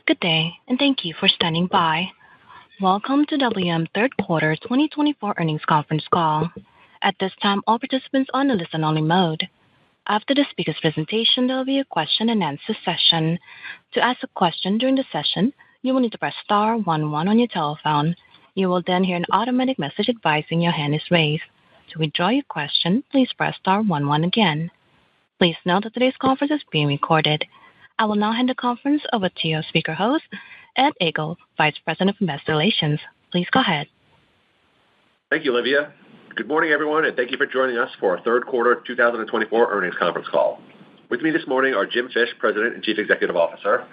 Good day, and thank you for standing by. Welcome to WM Third Quarter 2024 Earnings Conference Call. At this time, all participants are on a listen-only mode. After the speaker's presentation, there will be a question-and-answer session. To ask a question during the session, you will need to press star 11 on your telephone. You will then hear an automatic message advising your hand is raised. To withdraw your question, please press star 11 again. Please note that today's conference is being recorded. I will now hand the conference over to your speaker host, Ed Egl, Vice President of Investor Relations. Please go ahead. Thank you, Olivia. Good morning, everyone, and thank you for joining us for our Third Quarter 2024 Earnings Conference Call. With me this morning are Jim Fish, President and Chief Executive Officer,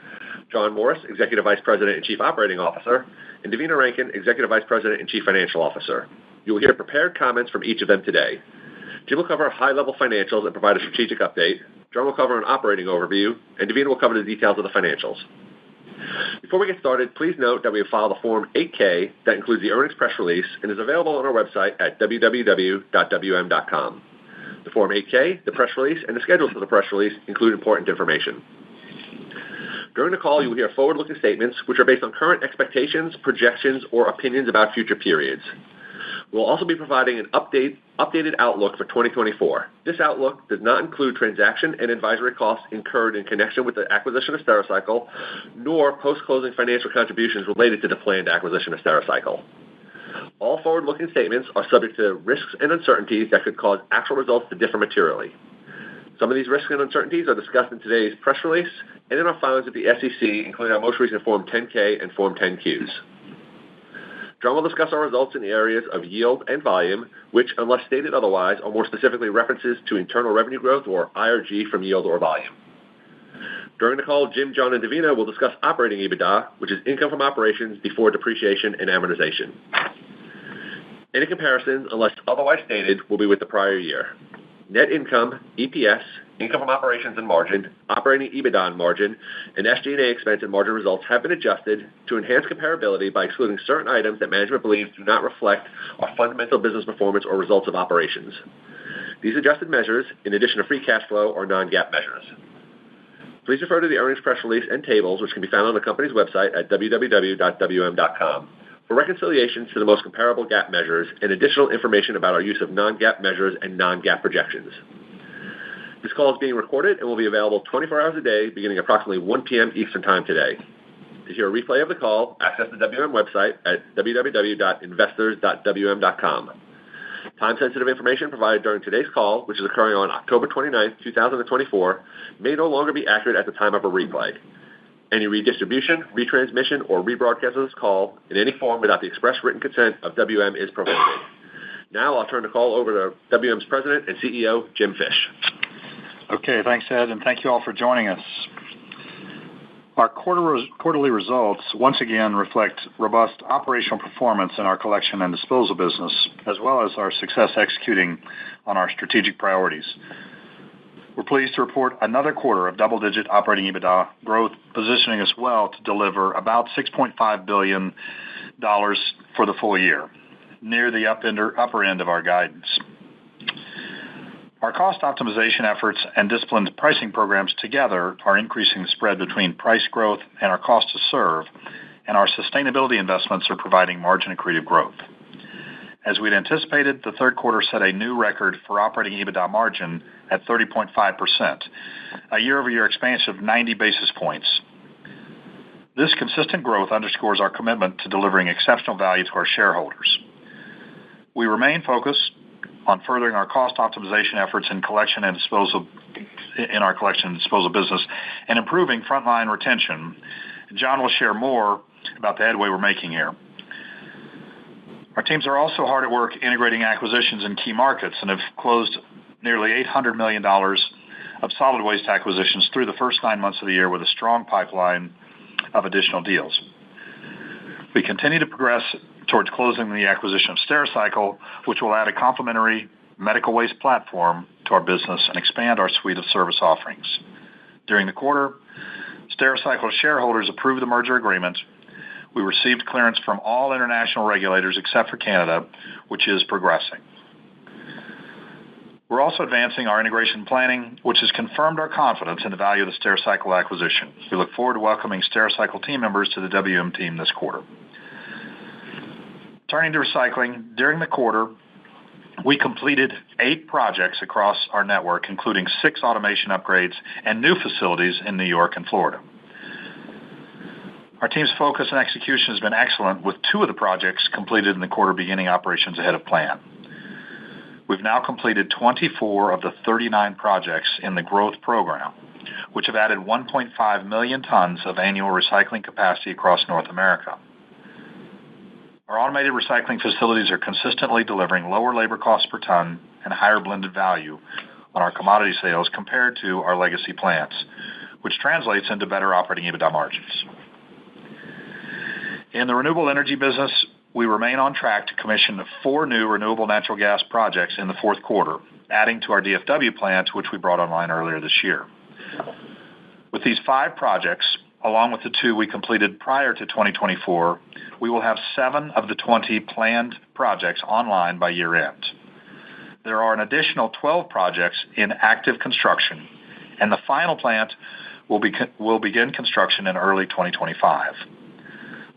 John Morris, Executive Vice President and Chief Operating Officer, and Devina Rankin, Executive Vice President and Chief Financial Officer. You will hear prepared comments from each of them today. Jim will cover high-level financials and provide a strategic update. John will cover an operating overview, and Devina will cover the details of the financials. Before we get started, please note that we have filed a Form 8-K that includes the earnings press release and is available on our website at www.wm.com. The Form 8-K, the press release, and the schedules for the press release include important information. During the call, you will hear forward-looking statements which are based on current expectations, projections, or opinions about future periods. We will also be providing an updated outlook for 2024. This outlook does not include transaction and advisory costs incurred in connection with the acquisition of Stericycle, nor post-closing financial contributions related to the planned acquisition of Stericycle. All forward-looking statements are subject to risks and uncertainties that could cause actual results to differ materially. Some of these risks and uncertainties are discussed in today's press release and in our filings with the SEC, including our most recent Form 10-K and Form 10-Qs. John will discuss our results in the areas of yield and volume, which, unless stated otherwise, are more specifically references to internal revenue growth or IRG from yield or volume. During the call, Jim, John, and Devina will discuss operating EBITDA, which is income from operations before depreciation and amortization. Any comparisons, unless otherwise stated, will be with the prior year. Net income, EPS, income from operations and margin, operating EBITDA and margin, and SG&A expense and margin results have been adjusted to enhance comparability by excluding certain items that management believes do not reflect our fundamental business performance or results of operations. These adjusted measures, in addition to free cash flow, are non-GAAP measures. Please refer to the earnings press release and tables, which can be found on the company's website at www.wm.com, for reconciliations to the most comparable GAAP measures and additional information about our use of non-GAAP measures and non-GAAP projections. This call is being recorded and will be available 24 hours a day, beginning approximately 1 p.m. Eastern Time today. To hear a replay of the call, access the WM website at www.investors.wm.com. Time-sensitive information provided during today's call, which is occurring on October 29, 2024, may no longer be accurate at the time of a replay. Any redistribution, retransmission, or rebroadcast of this call in any form without the express written consent of WM is prohibited. Now I'll turn the call over to WM's President and CEO, Jim Fish. Okay, thanks, Ed, and thank you all for joining us. Our quarterly results once again reflect robust operational performance in our collection and disposal business, as well as our success executing on our strategic priorities. We're pleased to report another quarter of double-digit operating EBITDA growth, positioning us well to deliver about $6.5 billion for the full year, near the upper end of our guidance. Our cost optimization efforts and disciplined pricing programs together are increasing the spread between price growth and our cost to serve, and our sustainability investments are providing margin accretive growth. As we'd anticipated, the third quarter set a new record for operating EBITDA margin at 30.5%, a year-over-year expansion of 90 basis points. This consistent growth underscores our commitment to delivering exceptional value to our shareholders. We remain focused on furthering our cost optimization efforts in our collection and disposal business and improving frontline retention. John will share more about the headway we're making here. Our teams are also hard at work integrating acquisitions in key markets and have closed nearly $800 million of solid waste acquisitions through the first 9 months of the year with a strong pipeline of additional deals. We continue to progress towards closing the acquisition of Stericycle, which will add a complementary medical waste platform to our business and expand our suite of service offerings. During the quarter, Stericycle shareholders approved the merger agreement. We received clearance from all international regulators except for Canada, which is progressing. We're also advancing our integration planning, which has confirmed our confidence in the value of the Stericycle acquisition. We look forward to welcoming Stericycle team members to the WM team this quarter. Turning to recycling, during the quarter, we completed 8 projects across our network, including 6 automation upgrades and new facilities in New York and Florida. Our team's focus and execution has been excellent, with 2 of the projects completed in the quarter beginning operations ahead of plan. We've now completed 24 of the 39 projects in the growth program, which have added 1.5 million tons of annual recycling capacity across North America. Our automated recycling facilities are consistently delivering lower labor costs per ton and higher blended value on our commodity sales compared to our legacy plants, which translates into better operating EBITDA margins. In the renewable energy business, we remain on track to commission 4 new renewable natural gas projects in the fourth quarter, adding to our DFW plant, which we brought online earlier this year. With these 5 projects, along with the 2 we completed prior to 2024, we will have 7 of the 20 planned projects online by year-end. There are an additional 12 projects in active construction, and the final plant will begin construction in early 2025.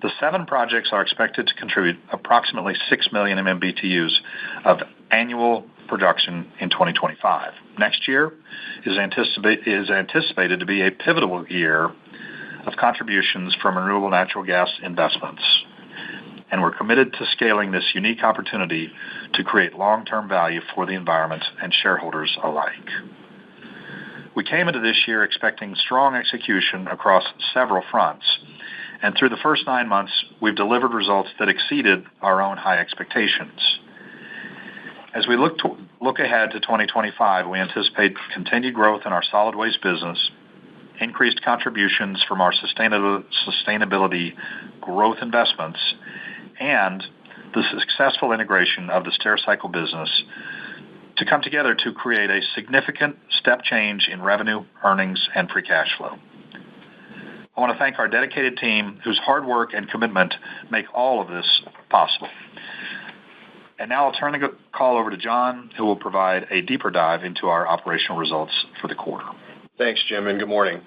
The 7 projects are expected to contribute approximately 6 million MMBTUs of annual production in 2025. Next year is anticipated to be a pivotal year of contributions from renewable natural gas investments, and we're committed to scaling this unique opportunity to create long-term value for the environment and shareholders alike. We came into this year expecting strong execution across several fronts, and through the first 9 months, we've delivered results that exceeded our own high expectations. As we look ahead to 2025, we anticipate continued growth in our solid waste business, increased contributions from our sustainability growth investments, and the successful integration of the Stericycle business to come together to create a significant step change in revenue, earnings, and free cash flow. I want to thank our dedicated team, whose hard work and commitment make all of this possible. And now I'll turn the call over to John, who will provide a deeper dive into our operational results for the quarter. Thanks, Jim, and good morning.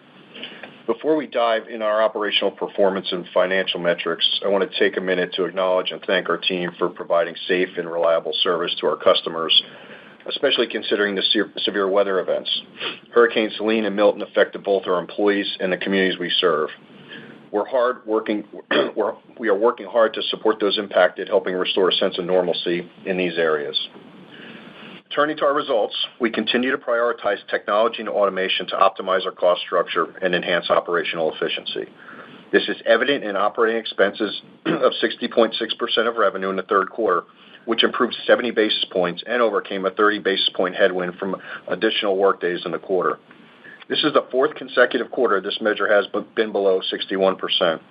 Before we dive in our operational performance and financial metrics, I want to take a minute to acknowledge and thank our team for providing safe and reliable service to our customers, especially considering the severe weather events. Hurricanes Helene and Milton affected both our employees and the communities we serve. We are working hard to support those impacted, helping restore a sense of normalcy in these areas. Turning to our results, we continue to prioritize technology and automation to optimize our cost structure and enhance operational efficiency. This is evident in operating expenses of 60.6% of revenue in the third quarter, which improved 70 basis points and overcame a 30 basis point headwind from additional workdays in the quarter. This is the 4th consecutive quarter this measure has been below 61%.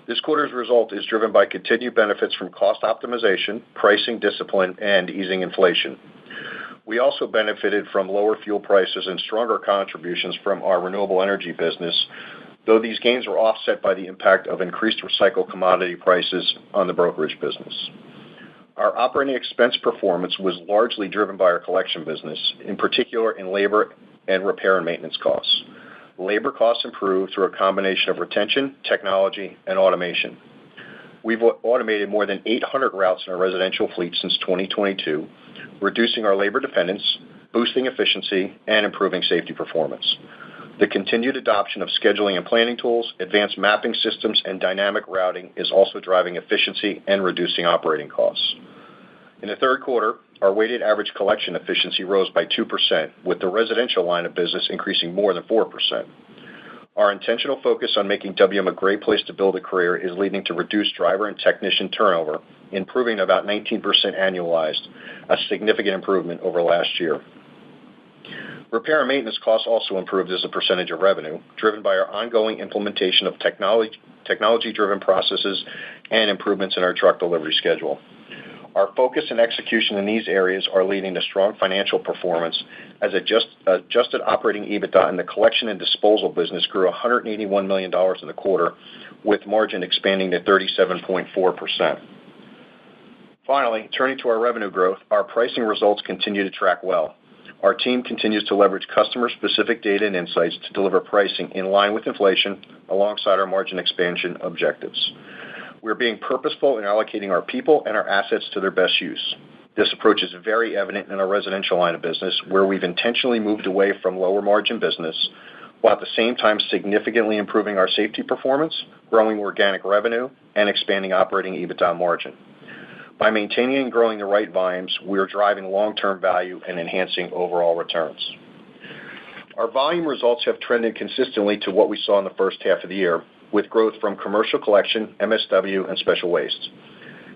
This quarter's result is driven by continued benefits from cost optimization, pricing discipline, and easing inflation. We also benefited from lower fuel prices and stronger contributions from our renewable energy business, though these gains were offset by the impact of increased recycled commodity prices on the brokerage business. Our operating expense performance was largely driven by our collection business, in particular in labor and repair and maintenance costs. Labor costs improved through a combination of retention, technology, and automation. We've automated more than 800 routes in our residential fleet since 2022, reducing our labor dependence, boosting efficiency, and improving safety performance. The continued adoption of scheduling and planning tools, advanced mapping systems, and dynamic routing is also driving efficiency and reducing operating costs. In the third quarter, our weighted average collection efficiency rose by 2%, with the residential line of business increasing more than 4%. Our intentional focus on making WM a great place to build a career is leading to reduced driver and technician turnover, improving about 19% annualized, a significant improvement over last year. Repair and maintenance costs also improved as a percentage of revenue, driven by our ongoing implementation of technology-driven processes and improvements in our truck delivery schedule. Our focus and execution in these areas are leading to strong financial performance, as adjusted operating EBITDA in the collection and disposal business grew $181 million in the quarter, with margin expanding to 37.4%. Finally, turning to our revenue growth, our pricing results continue to track well. Our team continues to leverage customer-specific data and insights to deliver pricing in line with inflation alongside our margin expansion objectives. We're being purposeful in allocating our people and our assets to their best use. This approach is very evident in our residential line of business, where we've intentionally moved away from lower margin business, while at the same time significantly improving our safety performance, growing organic revenue, and expanding operating EBITDA margin. By maintaining and growing the right volumes, we are driving long-term value and enhancing overall returns. Our volume results have trended consistently to what we saw in the first half of the year, with growth from commercial collection, MSW, and special waste.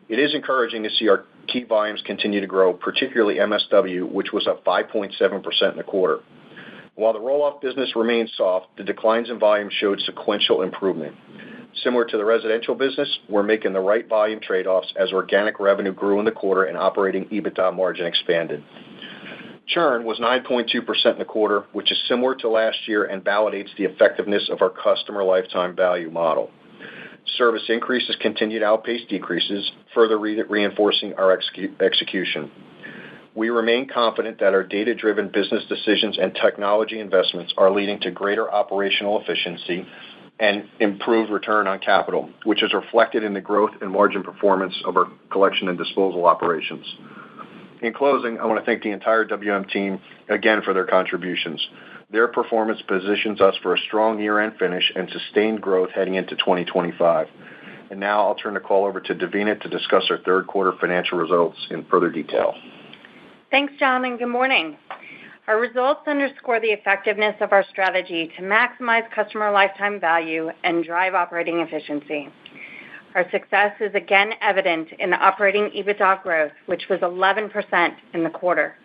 It is encouraging to see our key volumes continue to grow, particularly MSW, which was up 5.7% in the quarter. While the roll-off business remains soft, the declines in volume showed sequential improvement. Similar to the residential business, we're making the right volume trade-offs as organic revenue grew in the quarter and operating EBITDA margin expanded. Churn was 9.2% in the quarter, which is similar to last year and validates the effectiveness of our customer lifetime value model. Service increases continue to outpace decreases, further reinforcing our execution. We remain confident that our data-driven business decisions and technology investments are leading to greater operational efficiency and improved return on capital, which is reflected in the growth and margin performance of our collection and disposal operations. In closing, I want to thank the entire WM team again for their contributions. Their performance positions us for a strong year-end finish and sustained growth heading into 2025. And now I'll turn the call over to Devina to discuss our third quarter financial results in further detail. Thanks, John, and good morning. Our results underscore the effectiveness of our strategy to maximize customer lifetime value and drive operating efficiency. Our success is again evident in the operating EBITDA growth, which was 11% in the quarter,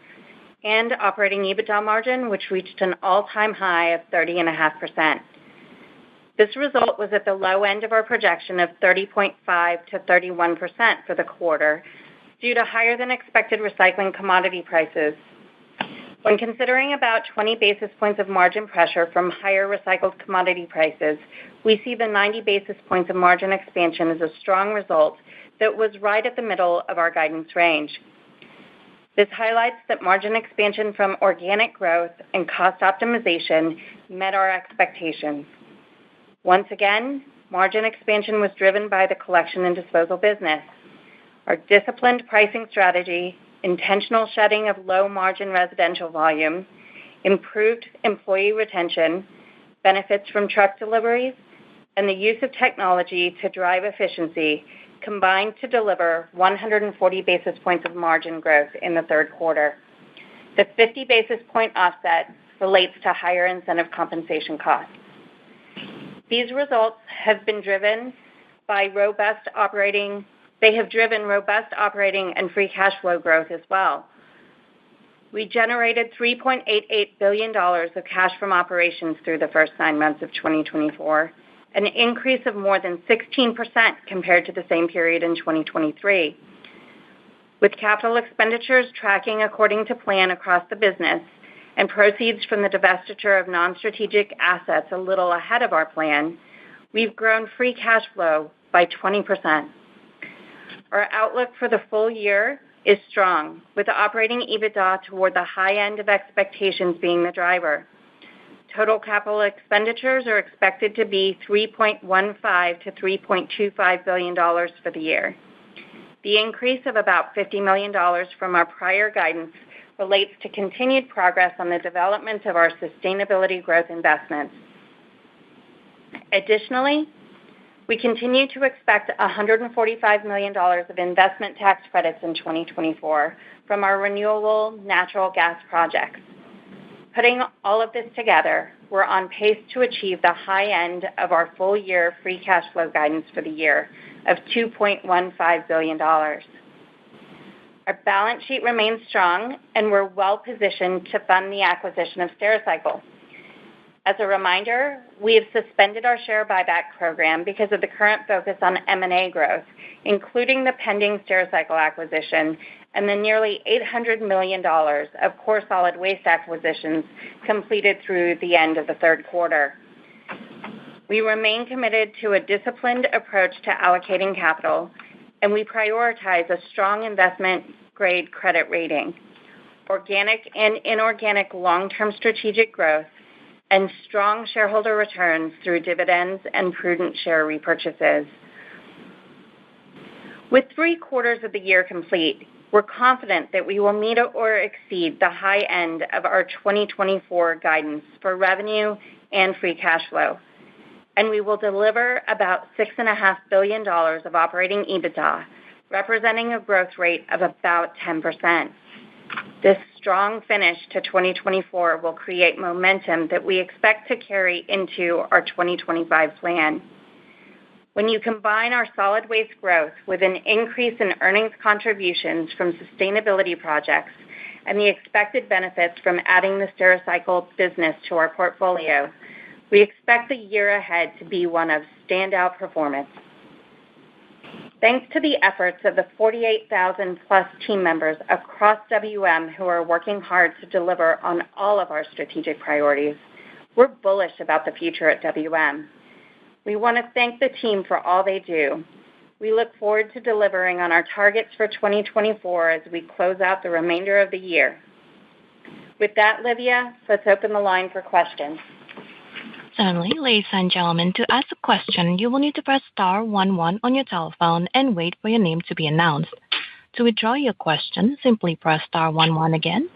and operating EBITDA margin, which reached an all-time high of 30.5%. This result was at the low end of our projection of 30.5% to 31% for the quarter due to higher than expected recycling commodity prices. When considering about 20 basis points of margin pressure from higher recycled commodity prices, we see the 90 basis points of margin expansion as a strong result that was right at the middle of our guidance range. This highlights that margin expansion from organic growth and cost optimization met our expectations. Once again, margin expansion was driven by the collection and disposal business. Our disciplined pricing strategy, intentional shedding of low-margin residential volume, improved employee retention, benefits from truck deliveries, and the use of technology to drive efficiency combined to deliver 140 basis points of margin growth in the third quarter. The 50 basis point offset relates to higher incentive compensation costs. These results have been driven by robust operating and free cash flow growth as well. We generated $3.88 billion of cash from operations through the first 9 months of 2024, an increase of more than 16% compared to the same period in 2023. With capital expenditures tracking according to plan across the business and proceeds from the divestiture of non-strategic assets a little ahead of our plan, we've grown free cash flow by 20%. Our outlook for the full year is strong, with the operating EBITDA toward the high end of expectations being the driver. Total capital expenditures are expected to be $3.15 to $3.25 billion for the year. The increase of about $50 million from our prior guidance relates to continued progress on the development of our sustainability growth investments. Additionally, we continue to expect $145 million of investment tax credits in 2024 from our renewable natural gas projects. Putting all of this together, we're on pace to achieve the high end of our full-year free cash flow guidance for the year of $2.15 billion. Our balance sheet remains strong, and we're well-positioned to fund the acquisition of Stericycle. As a reminder, we have suspended our share buyback program because of the current focus on M&A growth, including the pending Stericycle acquisition and the nearly $800 million of core solid waste acquisitions completed through the end of the third quarter. We remain committed to a disciplined approach to allocating capital and we prioritize a strong investment-grade credit rating, organic and inorganic long-term strategic growth, and strong shareholder returns through dividends and prudent share repurchases. With 3/4 of the year complete, we're confident that we will meet or exceed the high end of our 2024 guidance for revenue and free cash flow, and we will deliver about $6.5 billion of operating EBITDA, representing a growth rate of about 10%. This strong finish to 2024 will create momentum that we expect to carry into our 2025 plan. When you combine our solid waste growth with an increase in earnings contributions from sustainability projects and the expected benefits from adding the Stericycle business to our portfolio, we expect the year ahead to be one of standout performance. Thanks to the efforts of the 48,000+ team members across WM who are working hard to deliver on all of our strategic priorities, we're bullish about the future at WM. We want to thank the team for all they do. We look forward to delivering on our targets for 2024 as we close out the remainder of the year. With that, Livia, let's open the line for questions. Certainly, ladies and gentlemen, to ask a question, you will need to press star 11 on your telephone and wait for your name to be announced. To withdraw your question, simply press star 11 again.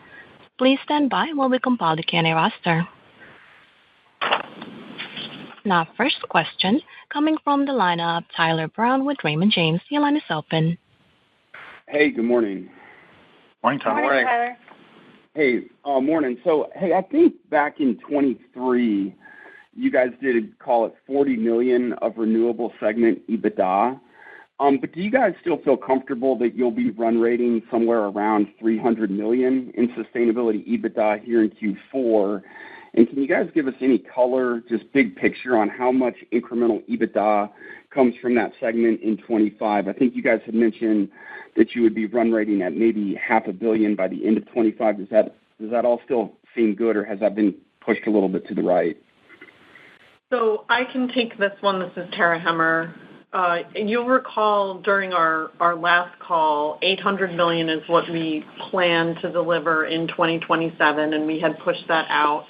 Please stand by while we compile the Q&A roster. Now, first question coming from the lineup, Tyler Brown with Raymond James. Your line is open. Hey, good morning. Morning, Tyler. Morning, Tyler. Hey, morning. So, I think back in 23, you guys did call it $40 million of renewable segment EBITDA. But do you guys still feel comfortable that you'll be run rating somewhere around $300 million in sustainability EBITDA here in Q4? And can you guys give us any color, just big picture, on how much incremental EBITDA comes from that segment in 25? I think you guys had mentioned that you would be run rating at maybe $500 million by the end of 25. Does that all still seem good, or has that been pushed a little bit to the right? So I can take this one. This is Tara Hemmer. You'll recall during our last call, $800 million is what we plan to deliver in 2027, and we had pushed that out.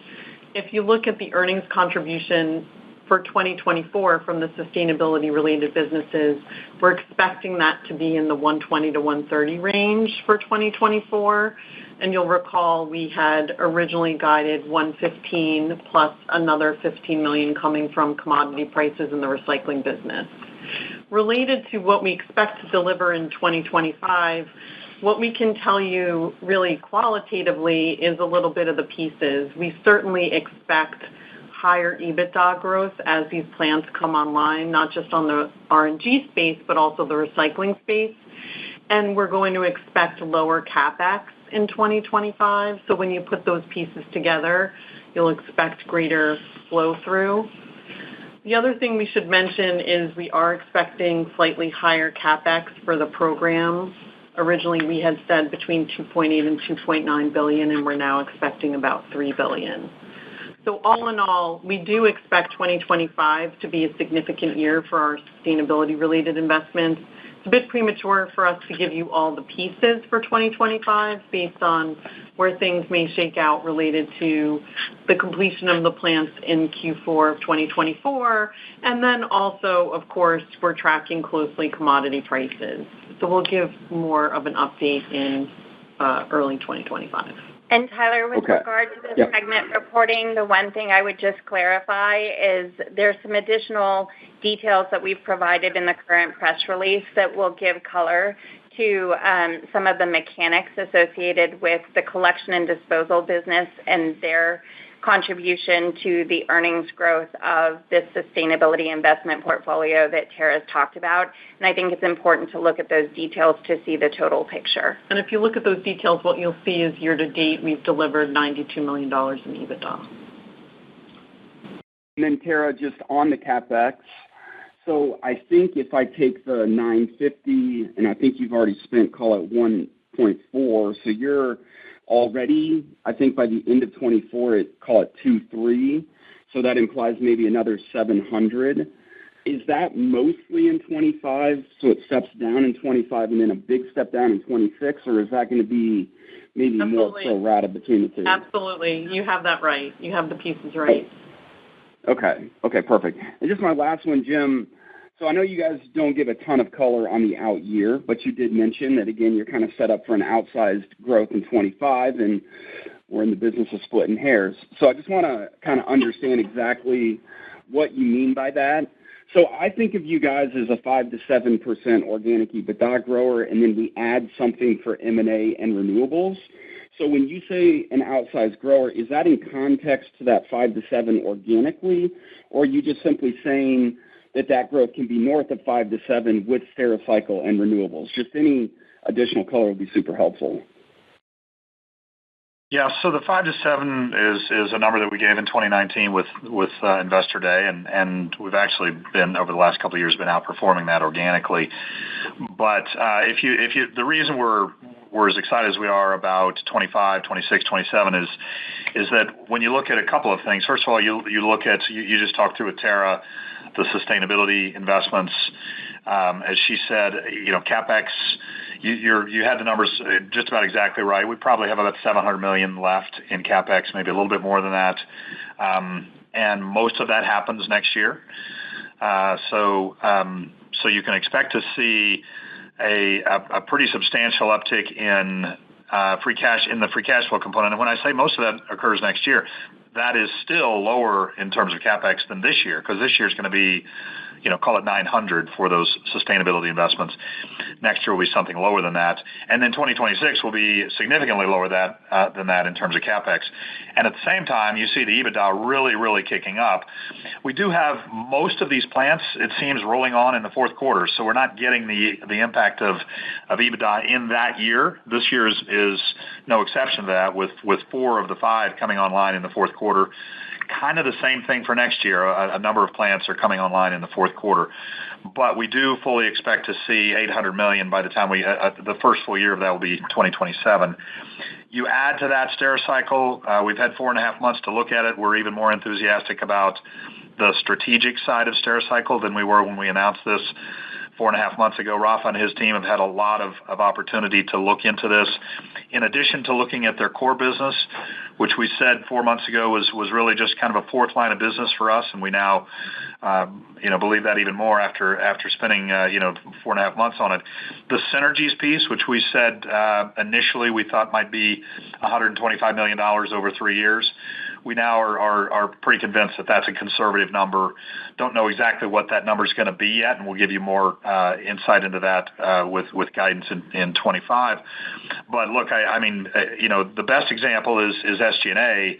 If you look at the earnings contribution for 2024 from the sustainability-related businesses, we're expecting that to be in the 120 to 130 range for 2024. And you'll recall we had originally guided 115 plus another $15 million coming from commodity prices in the recycling business. Related to what we expect to deliver in 2025, what we can tell you really qualitatively is a little bit of the pieces. We certainly expect higher EBITDA growth as these plants come online, not just on the RNG space, but also the recycling space. And we're going to expect lower CapEx in 2025. So when you put those pieces together, you'll expect greater flow through. The other thing we should mention is we are expecting slightly higher CapEx for the program. Originally, we had said between $2.8 and $2.9 billion, and we're now expecting about $3 billion. So all in all, we do expect 2025 to be a significant year for our sustainability-related investments. It's a bit premature for us to give you all the pieces for 2025 based on where things may shake out related to the completion of the plants in Q4 of 2024. And then also, of course, we're tracking closely commodity prices. So we'll give more of an update in early 2025. And Tyler, with regard to the segment reporting, the one thing I would just clarify is there's some additional details that we've provided in the current press release that will give color to some of the mechanics associated with the collection and disposal business and their contribution to the earnings growth of this sustainability investment portfolio that Tara's talked about. And I think it's important to look at those details to see the total picture. And if you look at those details, what you'll see is year to date, we've delivered $92 million in EBITDA. And then, Tara, just on the CapEx, so I think if I take the $950, and I think you've already spent, call it 1.4, so you're already, I think by the end of 24, call it 2.3, so that implies maybe another 700. is that mostly in 25, so it steps down in 25 and then a big step down in 26, or is that going to be maybe more pro rata between the two? Absolutely. You have that right. You have the pieces right. Okay, perfect. And just my last one, Jim. So I know you guys don't give a ton of color on the out year, but you did mention that, again, you're kind of set up for an outsized growth in 25, and we're in the business of splitting hairs. So I just want to kind of understand exactly what you mean by that. So I think of you guys as a 5 to 7% organic EBITDA grower, and then we add something for M&A and renewables. So when you say an outsized grower, is that in context to that 5 to 7 organically, or are you just simply saying that growth can be north of 5 to 7 with Stericycle and renewables? Just any additional color would be super helpful. Yeah, so the 5 to 7 is a number that we gave in 2019 with Investor Day, and we've actually been, over the last couple of years, been outperforming that organically. But the reason we're as excited as we are about 25, 26, 27 is that when you look at a couple of things, first of all, you look at, you just talked through with Tara, the sustainability investments. As she said, CapEx, you had the numbers just about exactly right. We probably have about $700 million left in CapEx, maybe a little bit more than that. And most of that happens next year. So you can expect to see a pretty substantial uptick in free cash flow component. And when I say most of that occurs next year, that is still lower in terms of CapEx than this year, because this year is going to be, call it 900 for those sustainability investments. Next year will be something lower than that. And then 2026 will be significantly lower than that in terms of CapEx. And at the same time, you see the EBITDA really, really kicking up. We do have most of these plants, it seems, rolling on in the fourth quarter. So we're not getting the impact of EBITDA in that year. This year is no exception to that, with 4 of the 5 coming online in the fourth quarter. Kind of the same thing for next year. A number of plants are coming online in the fourth quarter. But we do fully expect to see $800 million by the time the first full year of that will be 2027. You add to that Stericycle, we've had 4.5 months to look at it. We're even more enthusiastic about the strategic side of Stericycle than we were when we announced this 4.5 months ago. Rafa and his team have had a lot of opportunity to look into this. In addition to looking at their core business, which we said 4 months ago was really just kind of a fourth line of business for us, and we now believe that even more after spending 4.5 months on it. The synergies piece, which we said initially we thought might be $125 million over 3 years, we now are pretty convinced that that's a conservative number. Don't know exactly what that number is going to be yet, and we'll give you more insight into that with guidance in 25. But look, I mean, the best example is SG&A.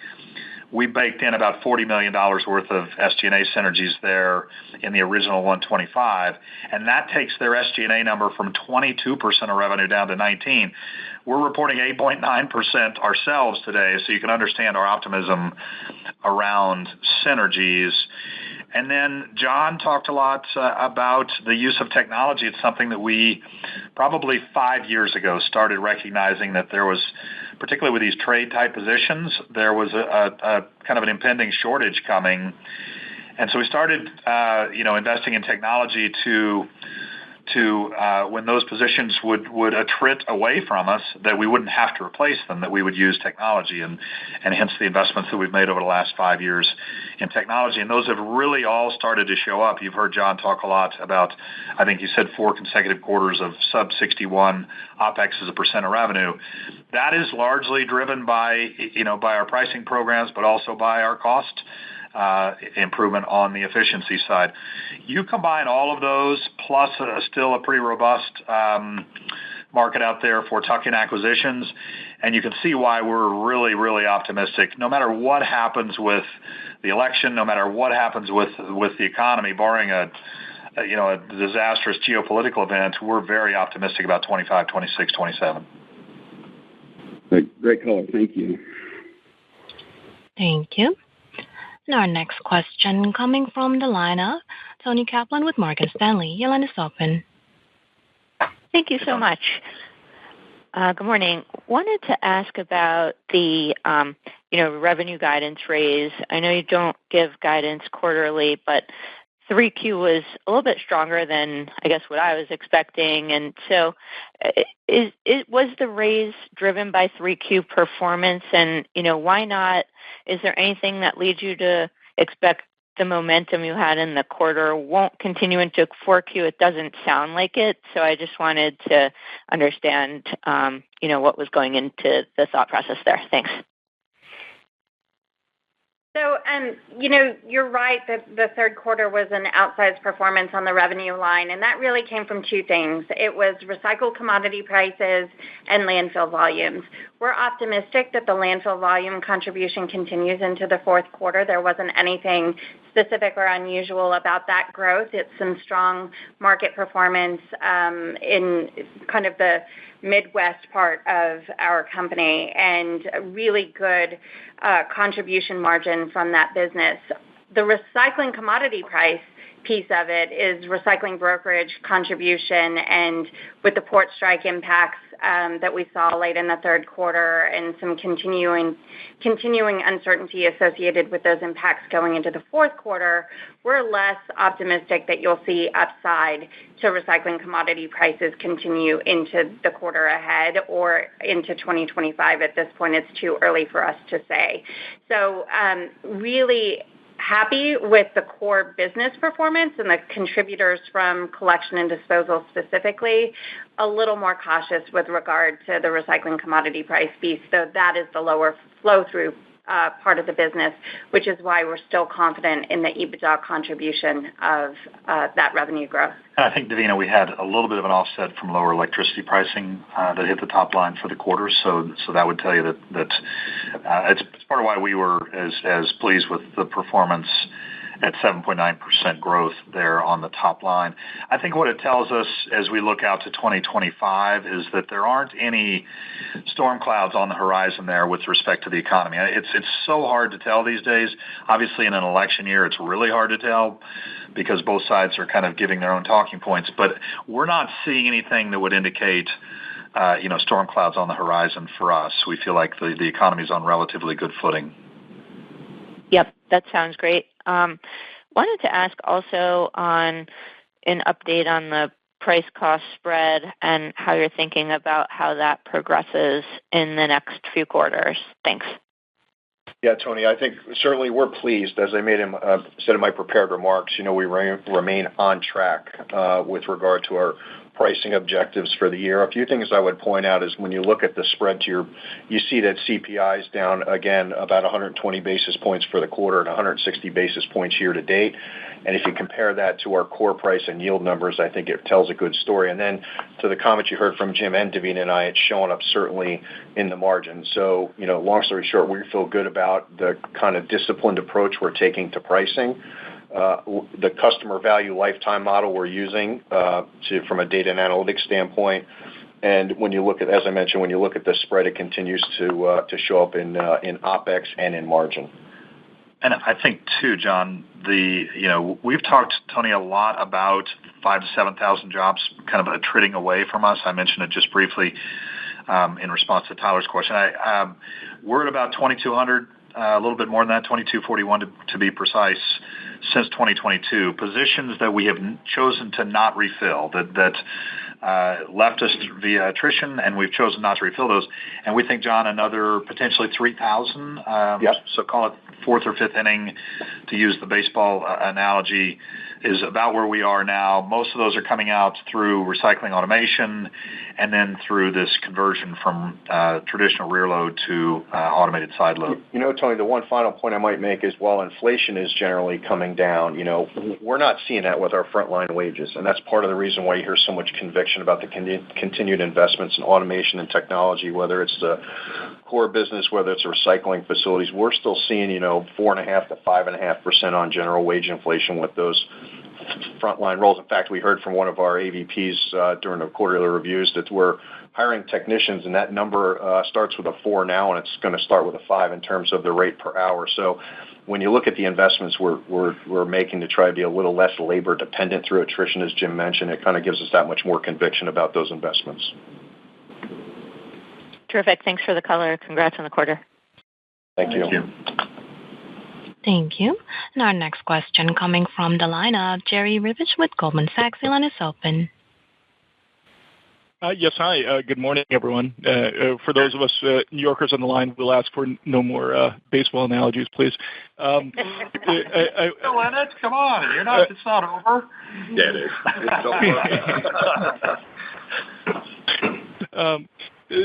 We baked in about $40 million worth of SG&A synergies there in the original 125, and that takes their SG&A number from 22% of revenue down to 19%. We're reporting 8.9% ourselves today, so you can understand our optimism around synergies. And then John talked a lot about the use of technology. It's something that we probably 5 years ago started recognizing that there was, particularly with these trade-type positions, there was a kind of an impending shortage coming. And so we started, investing in technology to when those positions would attrit away from us, that we wouldn't have to replace them, that we would use technology, and hence the investments that we've made over the last 5 years in technology. And those have really all started to show up. You've heard John talk a lot about, I think you said 4 consecutive quarters of sub 61 OpEx as a percent of revenue. That is largely driven by our pricing programs, but also by our cost improvement on the efficiency side. You combine all of those, plus still a pretty robust market out there for tuck-in acquisitions, and you can see why we're really, really optimistic. No matter what happens with the election, no matter what happens with the economy, barring a disastrous geopolitical event, we're very optimistic about 25, 26, 27. Great color. Thank you. Thank you. And our next question coming from the line of Toni Kaplan with Morgan Stanley. Your line is open. Thank you so much. Good morning. Wanted to ask about the revenue guidance raise. I know you don't give guidance quarterly, but 3Q was a little bit stronger than, I guess, what I was expecting. And so was the raise driven by 3Q performance? And, why not? Is there anything that leads you to expect the momentum you had in the quarter won't continue into 4Q? It doesn't sound like it. So I just wanted to understand, what was going into the thought process there. Thanks. So, you're right that the third quarter was an outsized performance on the revenue line, and that really came from two things. It was recycled commodity prices and landfill volumes. We're optimistic that the landfill volume contribution continues into the fourth quarter. There wasn't anything specific or unusual about that growth. It's some strong market performance in kind of the Midwest part of our company, and really good contribution margin from that business. The recycling commodity price piece of it is recycling brokerage contribution, and with the port strike impacts that we saw late in the third quarter and some continuing uncertainty associated with those impacts going into the fourth quarter, we're less optimistic that you'll see upside to recycling commodity prices continue into the quarter ahead or into 2025. At this point, it's too early for us to say. So really happy with the core business performance and the contributors from collection and disposal specifically. A little more cautious with regard to the recycling commodity price piece, though that is the lower flow-through part of the business, which is why we're still confident in the EBITDA contribution of that revenue growth. And I think, Davina, we had a little bit of an offset from lower electricity pricing that hit the top line for the quarter. So that would tell you that it's part of why we were as pleased with the performance at 7.9% growth there on the top line. I think what it tells us as we look out to 2025 is that there aren't any storm clouds on the horizon there with respect to the economy. It's so hard to tell these days. Obviously, in an election year, it's really hard to tell because both sides are kind of giving their own talking points. But we're not seeing anything that would indicate storm clouds on the horizon for us. We feel like the economy is on relatively good footing. Yep, that sounds great. Wanted to ask also on an update on the price-cost spread and how you're thinking about how that progresses in the next few quarters. Thanks. Yeah, Tony, I think certainly we're pleased. As I said in my prepared remarks, we remain on track with regard to our pricing objectives for the year. A few things I would point out is when you look at the spread you see that CPI is down again about 120 basis points for the quarter and 160 basis points year to date. And if you compare that to our core price and yield numbers, I think it tells a good story. And then to the comment you heard from Jim and Davina and I, it's showing up certainly in the margin. So, long story short, we feel good about the kind of disciplined approach we're taking to pricing. The customer value lifetime model we're using from a data and analytics standpoint. And when you look at, as I mentioned, when you look at the spread, it continues to show up in OpEx and in margin. And I think, too, John, we've talked, Tony, a lot about 5,000 to 7,000 jobs kind of attriting away from us. I mentioned it just briefly in response to Tyler's question. We're at about 2,200, a little bit more than that, 2,241 to be precise, since 2022. Positions that we have chosen to not refill, that left us via attrition, and we've chosen not to refill those. And we think, John, another potentially 3,000, so call it fourth or fifth inning, to use the baseball analogy, is about where we are now. Most of those are coming out through recycling automation and then through this conversion from traditional rear load to automated side load. Tony, the one final point I might make is while inflation is generally coming down, we're not seeing that with our frontline wages. And that's part of the reason why you hear so much conviction about the continued investments in automation and technology, whether it's the core business, whether it's recycling facilities. We're still seeing, 4.5% to 5.5% on general wage inflation with those frontline roles. In fact, we heard from one of our AVPs during the quarterly reviews that we're hiring technicians, and that number starts with a 4 now, and it's going to start with a 5 in terms of the rate per hour. So when you look at the investments we're making to try to be a little less labor dependent through attrition, as Jim mentioned, it kind of gives us that much more conviction about those investments. Terrific. Thanks for the color. Congrats on the quarter. Thank you. Thank you. And our next question coming from the line of Jerry Revich with Goldman Sachs. The line is open. Yes, hi. Good morning, everyone. For those of us New Yorkers on the line, we'll ask for no more baseball analogies, please. Lennox, come on. It's not over. Yeah, it is. It's over.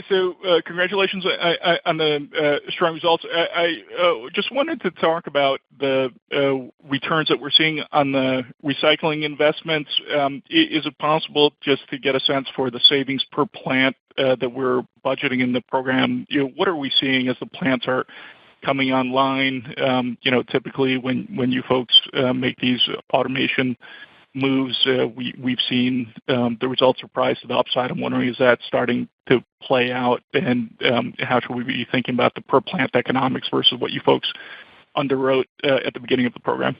So congratulations on the strong results. I just wanted to talk about the returns that we're seeing on the recycling investments. Is it possible just to get a sense for the savings per plant that we're budgeting in the program? What are we seeing as the plants are coming online? Typically when you folks make these automation moves, we've seen the results surprise to the upside. I'm wondering, is that starting to play out, and how should we be thinking about the per plant economics versus what you folks underwrote at the beginning of the program?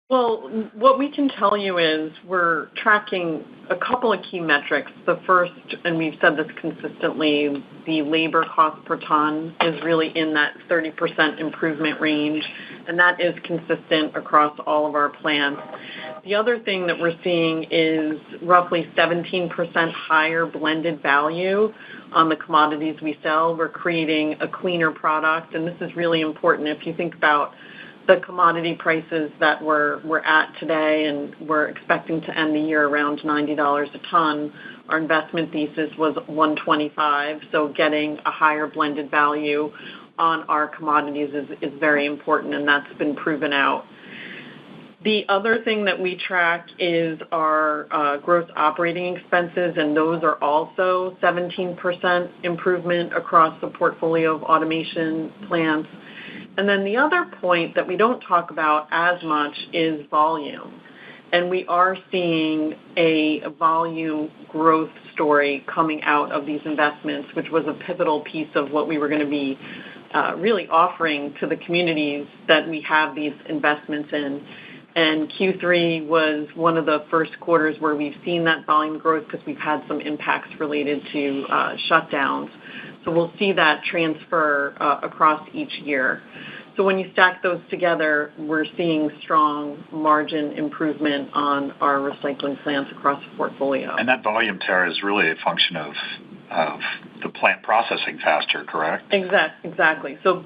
Well, what we can tell you is we're tracking a couple of key metrics. The first, and we've said this consistently, the labor cost per ton is really in that 30% improvement range, and that is consistent across all of our plants. The other thing that we're seeing is roughly 17% higher blended value on the commodities we sell. We're creating a cleaner product, and this is really important. If you think about the commodity prices that we're at today, and we're expecting to end the year around $90 a ton, our investment thesis was $125. So getting a higher blended value on our commodities is very important, and that's been proven out. The other thing that we track is our gross operating expenses, and those are also 17% improvement across the portfolio of automation plants. And then the other point that we don't talk about as much is volume. And we are seeing a volume growth story coming out of these investments, which was a pivotal piece of what we were going to be really offering to the communities that we have these investments in. And Q3 was one of the first quarters where we've seen that volume growth because we've had some impacts related to shutdowns. So we'll see that transfer across each year. So when you stack those together, we're seeing strong margin improvement on our recycling plants across the portfolio. And that volume, Tara, is really a function of the plant processing faster, correct? Exactly. So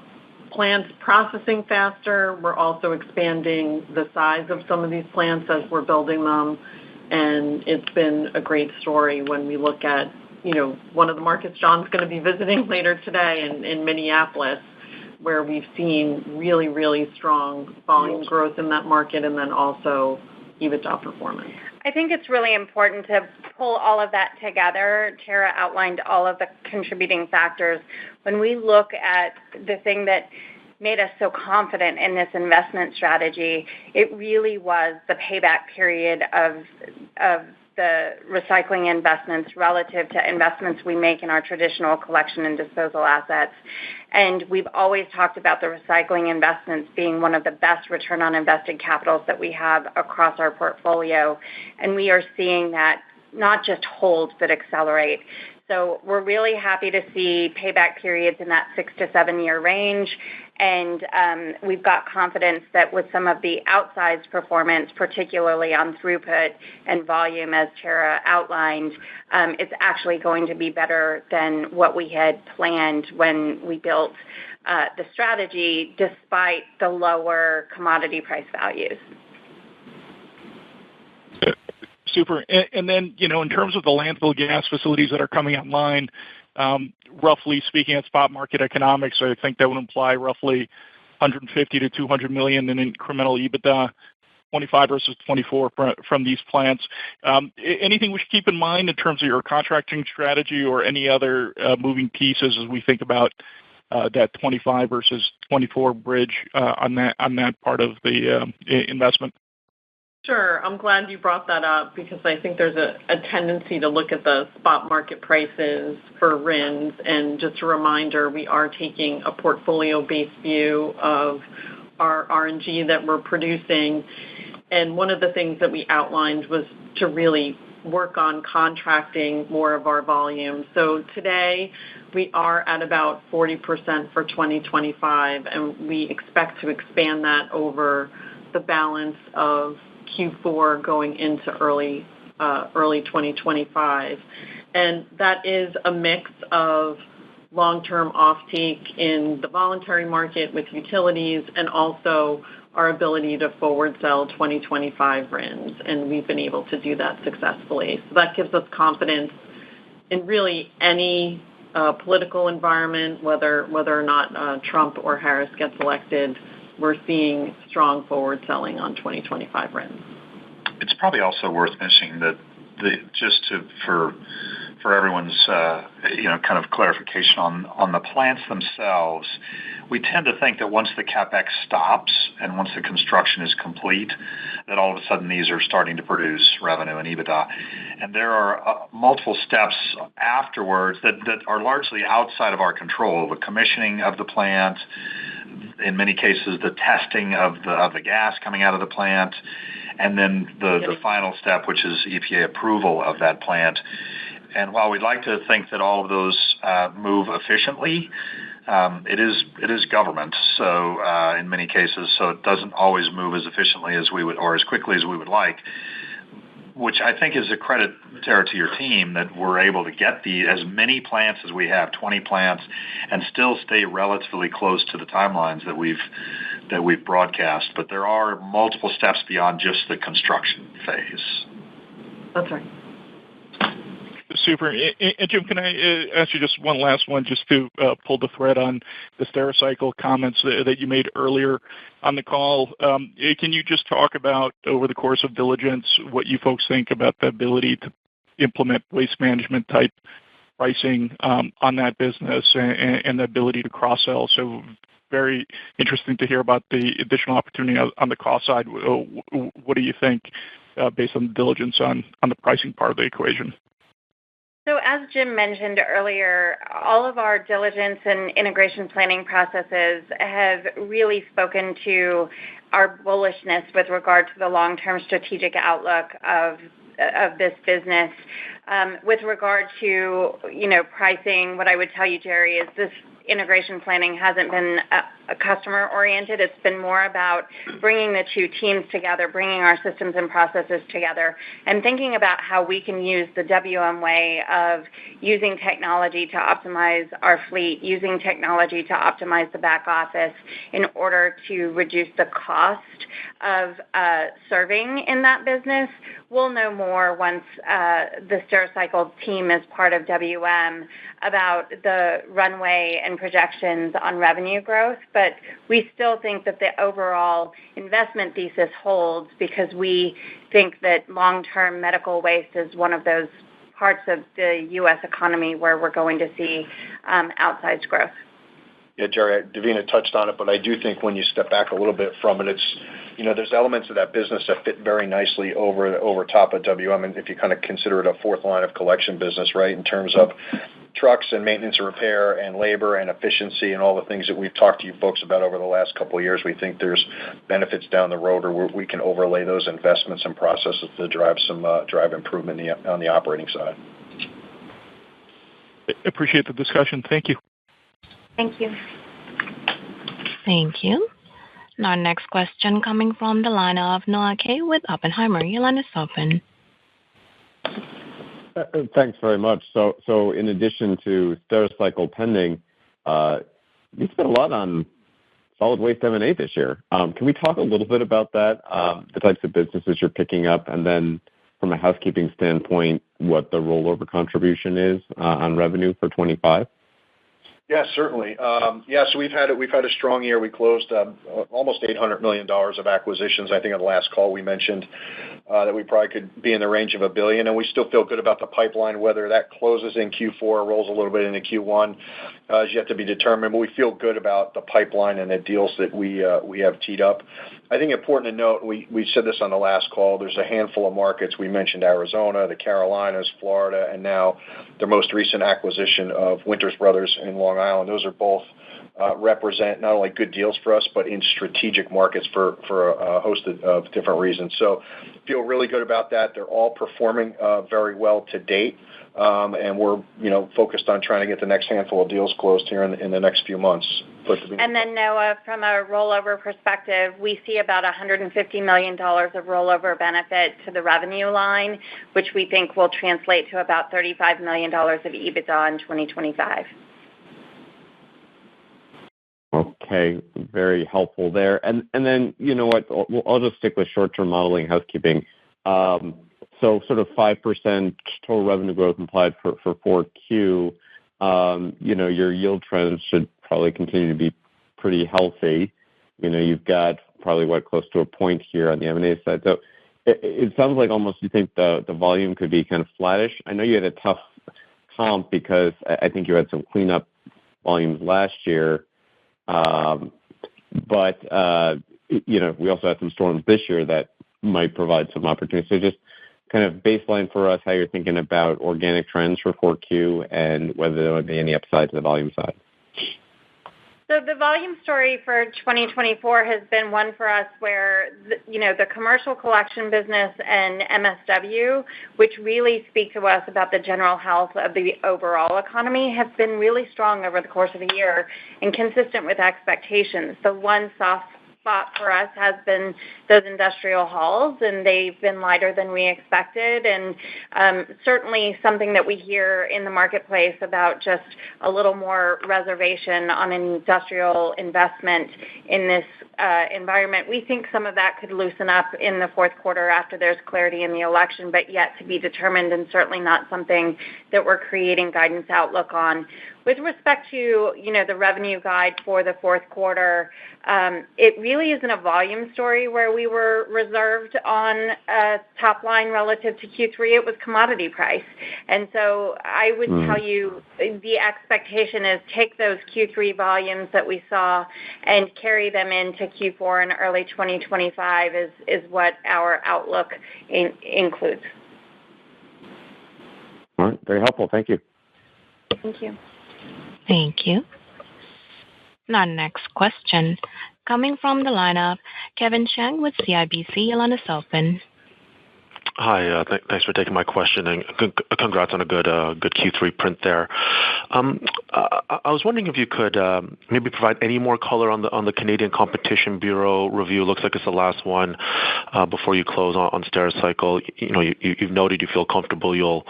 plants processing faster. We're also expanding the size of some of these plants as we're building them. And it's been a great story when we look at, one of the markets John's going to be visiting later today in Minneapolis, where we've seen really, really strong volume growth in that market, and then also EBITDA performance. I think it's really important to pull all of that together. Tara outlined all of the contributing factors. When we look at the thing that made us so confident in this investment strategy, it really was the payback period of the recycling investments relative to investments we make in our traditional collection and disposal assets. And we've always talked about the recycling investments being one of the best return on invested capitals that we have across our portfolio. And we are seeing that not just hold, but accelerate. So we're really happy to see payback periods in that 6 to 7 year range. And we've got confidence that with some of the outsized performance, particularly on throughput and volume, as Tara outlined, it's actually going to be better than what we had planned when we built the strategy, despite the lower commodity price values. Super. And then, in terms of the landfill gas facilities that are coming online, roughly speaking at spot market economics, I think that would imply roughly $150 to $200 million in incremental EBITDA, 25 versus 24 from these plants. Anything we should keep in mind in terms of your contracting strategy or any other moving pieces as we think about that 25 versus 24 bridge on that part of the investment? Sure. I'm glad you brought that up because I think there's a tendency to look at the spot market prices for RINs. And just a reminder, we are taking a portfolio-based view of our RNG that we're producing. And one of the things that we outlined was to really work on contracting more of our volume. So today, we are at about 40% for 2025, and we expect to expand that over the balance of Q4 going into early 2025. And that is a mix of long-term offtake in the voluntary market with utilities and also our ability to forward sell 2025 RINs, and we've been able to do that successfully. So that gives us confidence in really any political environment, whether or not Trump or Harris gets elected. We're seeing strong forward selling on 2025 RINs. It's probably also worth mentioning that for everyone's kind of clarification on the plants themselves, we tend to think that once the CapEx stops and once the construction is complete, that all of a sudden these are starting to produce revenue and EBITDA. And there are multiple steps afterwards that are largely outside of our control. The commissioning of the plant, in many cases, the testing of the gas coming out of the plant, and then the final step, which is EPA approval of that plant. And while we'd like to think that all of those move efficiently, it is government. So in many cases, so it doesn't always move as efficiently as we would or as quickly as we would like, which I think is a credit, Tara, to your team that we're able to get as many plants as we have, 20 plants, and still stay relatively close to the timelines that we've broadcast. But there are multiple steps beyond just the construction phase. That's right. Super. And Jim, can I ask you just one last one, just to pull the thread on the Stericycle comments that you made earlier on the call? Can you just talk about, over the course of diligence, what you folks think about the ability to implement waste management type pricing on that business and the ability to cross-sell? So very interesting to hear about the additional opportunity on the cost side. What do you think based on the diligence on the pricing part of the equation? So as Jim mentioned earlier, all of our diligence and integration planning processes have really spoken to our bullishness with regard to the long-term strategic outlook of this business. With regard to, pricing, what I would tell you, Jerry, is this integration planning hasn't been customer-oriented. It's been more about bringing the two teams together, bringing our systems and processes together, and thinking about how we can use the WM way of using technology to optimize our fleet, using technology to optimize the back office in order to reduce the cost of serving in that business. We'll know more once the Stericycle team is part of WM about the runway and projections on revenue growth, but we still think that the overall investment thesis holds because we think that long-term medical waste is one of those parts of the U.S. economy where we're going to see outsized growth. Yeah, Jerry, Davina touched on it, but I do think when you step back a little bit from it, there's elements of that business that fit very nicely over top of WM, and if you kind of consider it a fourth line of collection business, right, in terms of trucks and maintenance and repair and labor and efficiency and all the things that we've talked to you folks about over the last couple of years. We think there's benefits down the road where we can overlay those investments and processes to drive improvement on the operating side. Appreciate the discussion. Thank you. Thank you. Thank you. And our next question coming from the line of Noah Kaye with Oppenheimer. Your line is open. Thanks very much. So in addition to Stericycle pending, you spent a lot on solid waste M&A this year. Can we talk a little bit about that, the types of businesses you're picking up, and then from a housekeeping standpoint, what the rollover contribution is on revenue for 25? Yeah, certainly. So we've had a strong year. We closed almost $800 million of acquisitions. I think on the last call we mentioned that we probably could be in the range of $1 billion, and we still feel good about the pipeline. Whether that closes in Q4 or rolls a little bit into Q1 is yet to be determined. But we feel good about the pipeline and the deals that we have teed up. I think important to note, we said this on the last call, there's a handful of markets. We mentioned Arizona, the Carolinas, Florida, and now their most recent acquisition of Winters Brothers in Long Island. Those are both represent not only good deals for us, but in strategic markets for a host of different reasons. So feel really good about that. They're all performing very well to date. And we're, focused on trying to get the next handful of deals closed here in the next few months. And then, Noah, from a rollover perspective, we see about $150 million of rollover benefit to the revenue line, which we think will translate to about $35 million of EBITDA in 2025. Okay, very helpful there. And then, you know what, I'll just stick with short-term modeling housekeeping. So sort of 5% total revenue growth implied for 4Q. Your yield trends should probably continue to be pretty healthy. You've got probably, close to a point here on the M&A side. So it sounds like almost you think the volume could be kind of flattish. I know you had a tough comp because I think you had some cleanup volumes last year. But we also had some storms this year that might provide some opportunities. So just kind of baseline for us how you're thinking about organic trends for 4Q and whether there would be any upside to the volume side. So the volume story for 2024 has been one for us where, the commercial collection business and MSW, which really speak to us about the general health of the overall economy, have been really strong over the course of the year and consistent with expectations. The one soft spot for us has been those industrial hauls, and they've been lighter than we expected, and certainly something that we hear in the marketplace about just a little more reservation on industrial investment in this environment. We think some of that could loosen up in the fourth quarter after there's clarity in the election, but yet to be determined, and certainly not something that we're creating guidance outlook on. With respect to, the revenue guide for the fourth quarter, it really isn't a volume story where we were reserved on top line relative to Q3. It was commodity price. And so I would tell you the expectation is take those Q3 volumes that we saw and carry them into Q4 and early 2025 is what our outlook includes. All right. Very helpful. Thank you. Thank you. Thank you. Now, next question coming from the lineup, Kevin Chiang with CIBC. Your line is open. Hi, thanks for taking my question, and congrats on a good Q3 print there. I was wondering if you could maybe provide any more color on the Canadian Competition Bureau review. Looks like it's the last one before you close on Stericycle. You've noted you feel comfortable you'll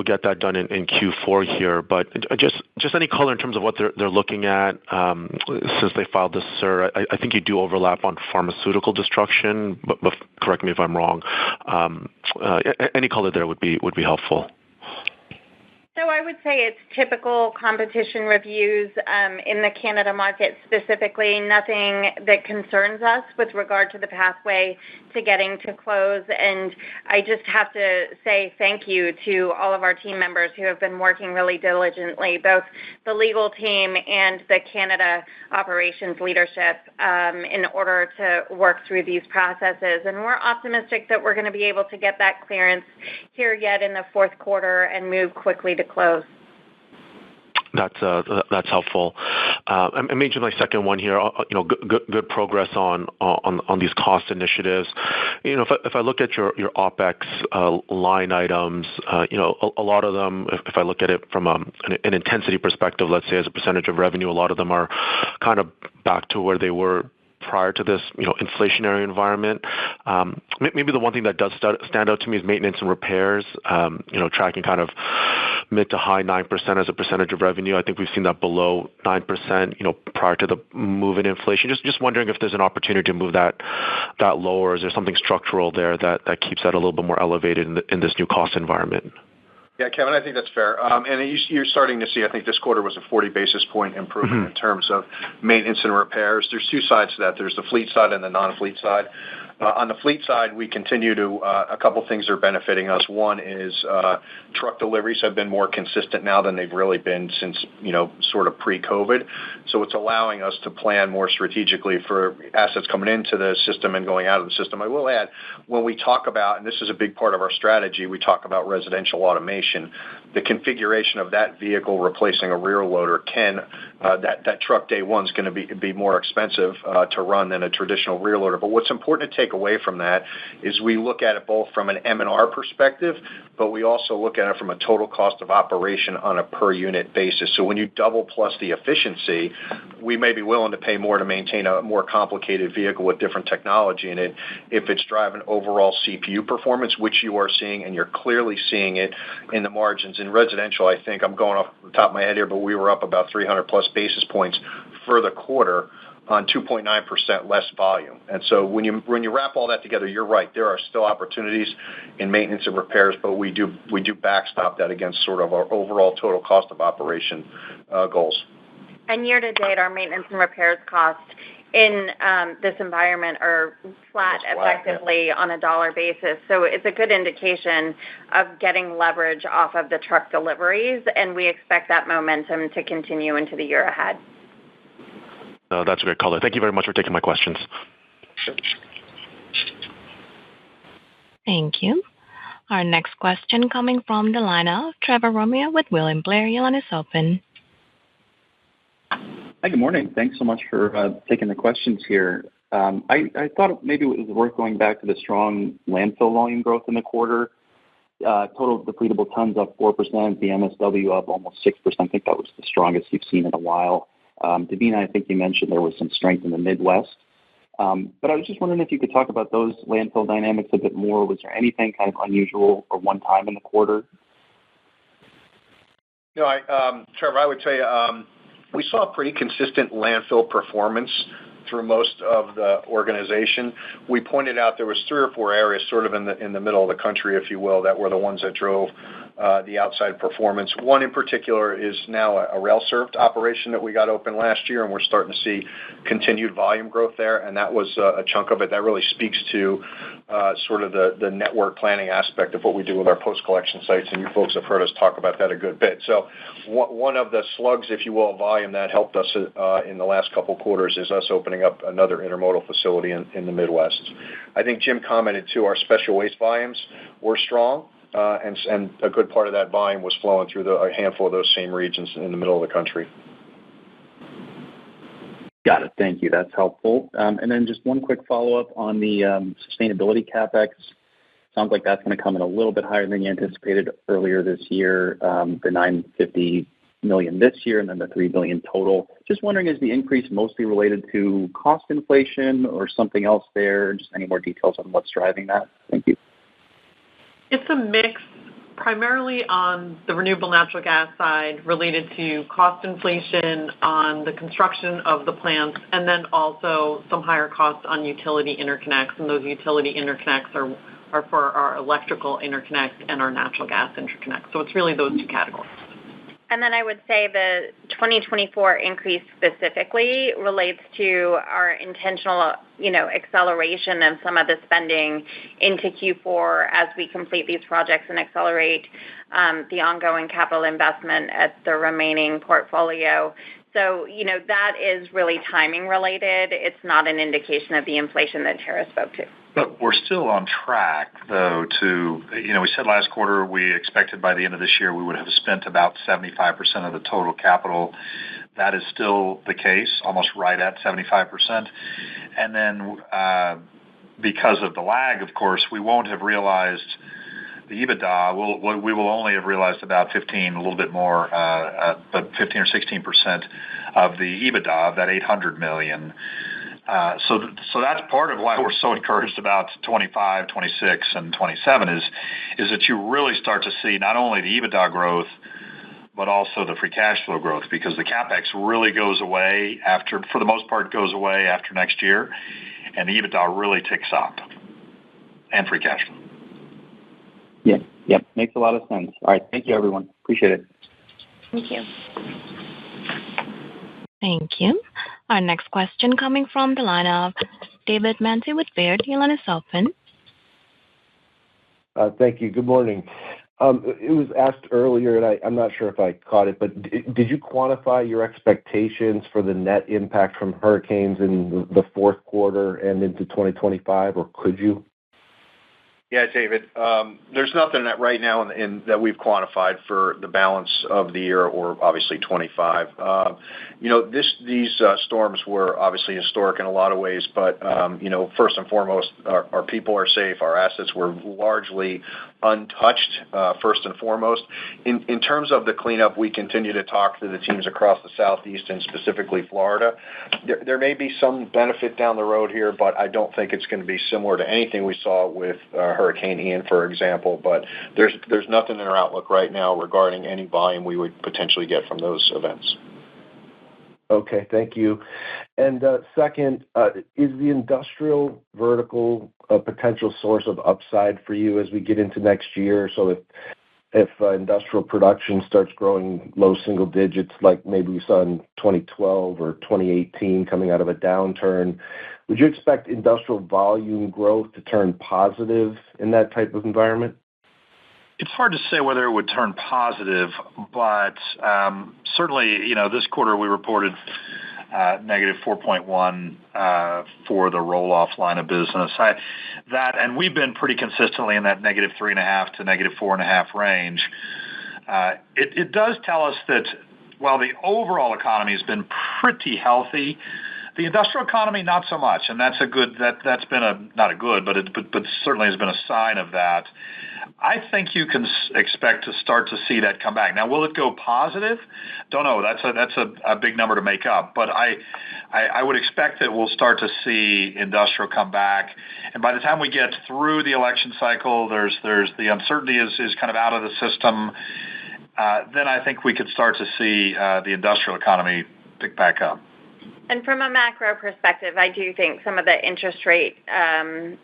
get that done in Q4 here, but just any color in terms of what they're looking at since they filed this, sir. I think you do overlap on pharmaceutical destruction, but correct me if I'm wrong. Any color there would be helpful. So I would say it's typical competition reviews in the Canada market specifically, nothing that concerns us with regard to the pathway to getting to close. And I just have to say thank you to all of our team members who have been working really diligently, both the legal team and the Canada operations leadership in order to work through these processes. And we're optimistic that we're going to be able to get that clearance here yet in the fourth quarter and move quickly to close. That's helpful. And maybe my second one here. Good progress on these cost initiatives. If I look at your OpEx line items, a lot of them, if I look at it from an intensity perspective, let's say as a percentage of revenue, a lot of them are kind of back to where they were prior to this, inflationary environment. Maybe the one thing that does stand out to me is maintenance and repairs, tracking kind of mid to high 9% as a percentage of revenue. I think we've seen that below 9%, prior to the move in inflation. Just wondering if there's an opportunity to move that lower. Is there something structural there that keeps that a little bit more elevated in this new cost environment? Yeah, Kevin, I think that's fair. And you're starting to see, I think this quarter was a 40 basis point improvement in terms of maintenance and repairs. There's two sides to that. There's the fleet side and the non-fleet side. On the fleet side, we continue to a couple things are benefiting us. One is truck deliveries have been more consistent now than they've really been since, sort of pre-COVID. So it's allowing us to plan more strategically for assets coming into the system and going out of the system. I will add, when we talk about, and this is a big part of our strategy, we talk about residential automation. The configuration of that vehicle replacing a rear loader that truck day one is going to be more expensive to run than a traditional rear loader. But what's important to take away from that is we look at it both from an M&R perspective, but we also look at it from a total cost of operation on a per unit basis. So when you double plus the efficiency, we may be willing to pay more to maintain a more complicated vehicle with different technology in it if it's driving overall CPU performance, which you are seeing, and you're clearly seeing it in the margins. In residential, I think I'm going off the top of my head here, but we were up about 300 plus basis points for the quarter on 2.9% less volume. And so when you wrap all that together, you're right. There are still opportunities in maintenance and repairs, but we do backstop that against sort of our overall total cost of operation goals. And year to date, our maintenance and repairs costs in this environment are flat effectively on a dollar basis. So it's a good indication of getting leverage off of the truck deliveries, and we expect that momentum to continue into the year ahead. That's a great color. Thank you very much for taking my questions. Thank you. Our next question coming from the line of Trevor Romeo with William Blair. Your line is open. Hi, good morning. Thanks so much for taking the questions here. I thought maybe it was worth going back to the strong landfill volume growth in the quarter. Total depletable tons up 4%, the MSW up almost 6%. I think that was the strongest you've seen in a while. Davina, I think you mentioned there was some strength in the Midwest. But I was just wondering if you could talk about those landfill dynamics a bit more. Was there anything kind of unusual or one time in the quarter? Trevor, I would say we saw a pretty consistent landfill performance through most of the organization. We pointed out there was 3 or 4 areas sort of in the middle of the country, if you will, that were the ones that drove the outside performance. One in particular is now a rail-served operation that we got open last year, and we're starting to see continued volume growth there, and that was a chunk of it. That really speaks to sort of the network planning aspect of what we do with our post-collection sites, and you folks have heard us talk about that a good bit. So one of the slugs, if you will, volume that helped us in the last couple quarters is us opening up another intermodal facility in the Midwest. I think Jim commented, too, our special waste volumes were strong, and a good part of that volume was flowing through a handful of those same regions in the middle of the country. Got it. Thank you. That's helpful. And then just one quick follow-up on the sustainability CapEx. Sounds like that's going to come in a little bit higher than you anticipated earlier this year, the $950 million this year and then the $3 billion total. Just wondering, is the increase mostly related to cost inflation or something else there? Just any more details on what's driving that? Thank you. It's a mix primarily on the renewable natural gas side related to cost inflation on the construction of the plants, and then also some higher costs on utility interconnects, and those utility interconnects are for our electrical interconnect and our natural gas interconnect. So it's really those 2 categories. And then I would say the 2024 increase specifically relates to our intentional, acceleration of some of the spending into Q4 as we complete these projects and accelerate the ongoing capital investment at the remaining portfolio. So, that is really timing related. It's not an indication of the inflation that Tara spoke to. But we're still on track, though, we said last quarter we expected by the end of this year we would have spent about 75% of the total capital. That is still the case, almost right at 75%. And then because of the lag, of course, we won't have realized the EBITDA. We will only have realized about 15, a little bit more, but 15 or 16% of the EBITDA of that $800 million. So that's part of why we're so encouraged about 25, 26, and 27 is that you really start to see not only the EBITDA growth, but also the free cash flow growth, because the CapEx really goes away for the most part, goes away after next year, and the EBITDA really ticks up, and free cash flow. Yep, makes a lot of sense. All right, thank you, everyone. Appreciate it. Thank you. Thank you. Our next question coming from the line of David Manthey with Baird. Your line is open. Thank you. Good morning. It was asked earlier, and I'm not sure if I caught it, but did you quantify your expectations for the net impact from hurricanes in the fourth quarter and into 2025, or could you? Yeah, David, there's nothing that right now that we've quantified for the balance of the year or obviously 25. These storms were obviously historic in a lot of ways, but first and foremost, our people are safe. Our assets were largely untouched, first and foremost. In terms of the cleanup, we continue to talk to the teams across the Southeast and specifically Florida. There may be some benefit down the road here, but I don't think it's going to be similar to anything we saw with Hurricane Ian, for example. But there's nothing in our outlook right now regarding any volume we would potentially get from those events. Okay, thank you. And second, is the industrial vertical a potential source of upside for you as we get into next year? So if industrial production starts growing low single digits, like maybe we saw in 2012 or 2018 coming out of a downturn, would you expect industrial volume growth to turn positive in that type of environment? It's hard to say whether it would turn positive, but certainly, this quarter we reported negative 4.1 for the roll-off line of business. And we've been pretty consistently in that negative 3.5 to negative 4.5 range. It does tell us that while the overall economy has been pretty healthy, the industrial economy not so much, and that's been not a good, but certainly has been a sign of that. I think you can expect to start to see that come back. Now, will it go positive? Don't know. That's a big number to make up. But I would expect that we'll start to see industrial come back. And by the time we get through the election cycle, there's the uncertainty is kind of out of the system. Then I think we could start to see the industrial economy pick back up. And from a macro perspective, I do think some of the interest rate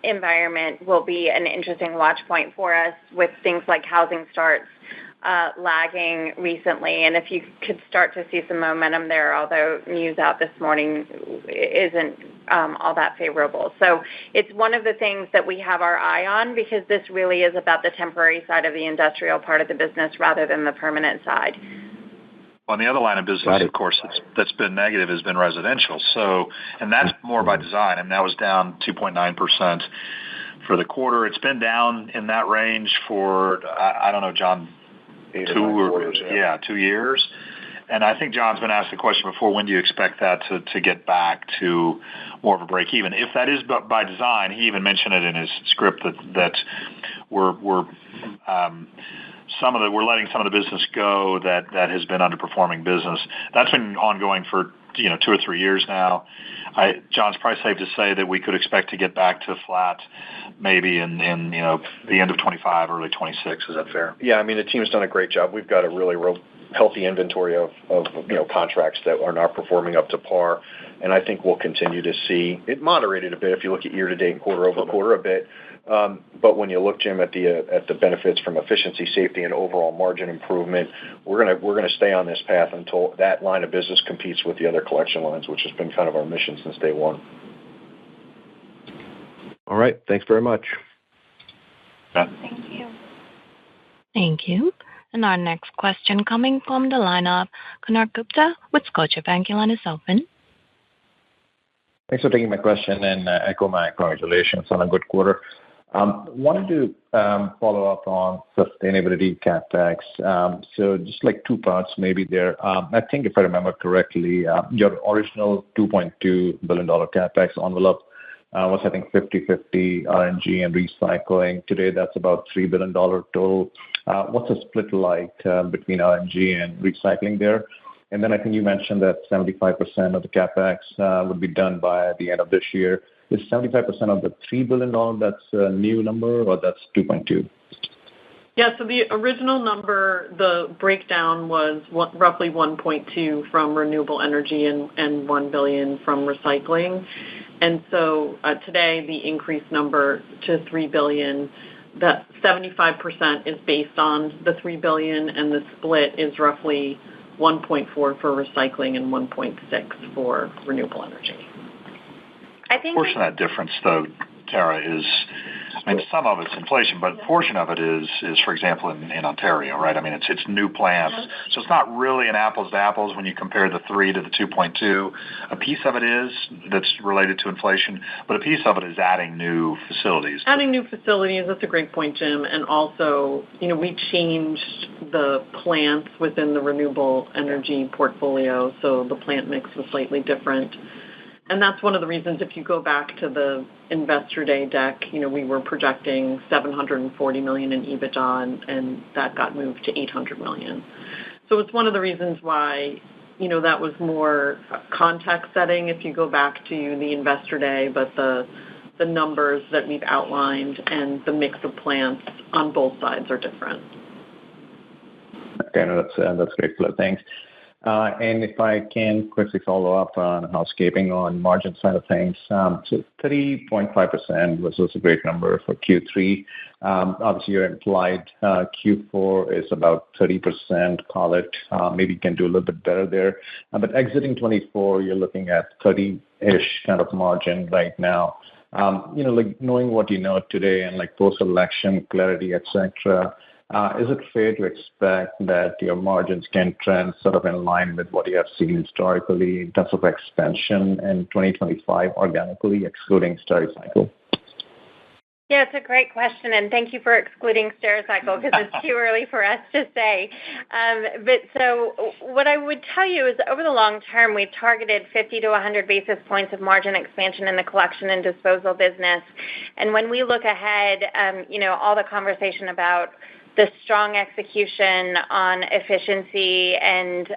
environment will be an interesting watch point for us with things like housing starts lagging recently. And if you could start to see some momentum there, although news out this morning isn't all that favorable. So it's one of the things that we have our eye on because this really is about the temporary side of the industrial part of the business rather than the permanent side. Well, the other line of business, of course, that's been negative has been residential. And that's more by design. And that was down 2.9% for the quarter. It's been down in that range for, I don't know, John, 2 years. And I think John's been asked the question before, when do you expect that to get back to more of a break even? If that is by design, he even mentioned it in his script that we're letting some of the business go that has been underperforming business. That's been ongoing for 2 or 3 years now. John's probably safe to say that we could expect to get back to flat maybe in the end of 25, early 26. Is that fair? Yeah, I mean, the team's done a great job. We've got a really healthy inventory of contracts that are not performing up to par, and I think we'll continue to see it moderated a bit if you look at year to date and quarter over quarter a bit. But when you look, Jim, at the benefits from efficiency, safety, and overall margin improvement, we're gonna stay on this path until that line of business competes with the other collection lines, which has been kind of our mission since day one. All right. Thanks very much. Thank you. Thank you. And our next question coming from the line of Konark Gupta with Scotiabank. Your line is open. Thanks for taking my question and echo my congratulations on a good quarter. Wanted to follow up on sustainability CapEx. So just like two parts maybe there. I think if I remember correctly, your original $2.2 billion CapEx envelope was, I think, 50/50 RNG and recycling. Today, that's about $3 billion total. What's the split like between RNG and recycling there? And then I think you mentioned that 75% of the CapEx would be done by the end of this year. Is 75% of the $3 billion that's a new number, or that's 2.2? Yeah, so the original number, the breakdown was roughly 1.2 from renewable energy and $1 billion from recycling. And so today, the increased number to $3 billion, that 75% is based on the $3 billion, and the split is roughly 1.4 for recycling and 1.6 for renewable energy. portion of that difference, though, Tara, is, I mean, some of it's inflation, but a portion of it is for example, in Ontario, right? I mean, it's new plants. So it's not really an apples to apples when you compare the 3 to the 2.2. A piece of it is that's related to inflation, but a piece of it is adding new facilities. Adding new facilities, that's a great point, Jim. And also, we changed the plants within the renewable energy portfolio, so the plant mix was slightly different. And that's one of the reasons, if you go back to the Investor Day deck, we were projecting $740 million in EBITDA, and that got moved to $800 million. So it's one of the reasons why, that was more context setting if you go back to the Investor Day, but the numbers that we've outlined and the mix of plants on both sides are different. Okay, no, that's great, Flo. Thanks. And if I can quickly follow up on housekeeping on margin side of things. So 30.5% was also a great number for Q3. Obviously, your implied Q4 is about 30%, call it. Maybe you can do a little bit better there. But exiting 24, you're looking at 30-ish kind of margin right now. Like knowing what you know today and like post-election clarity, et cetera, is it fair to expect that your margins can trend sort of in line with what you have seen historically in terms of expansion in 2025 organically, excluding Stericycle? Yeah, it's a great question, and thank you for excluding Stericycle because it's too early for us to say. But so what I would tell you is over the long term, we've targeted 50 to 100 basis points of margin expansion in the collection and disposal business. And when we look ahead, all the conversation about the strong execution on efficiency and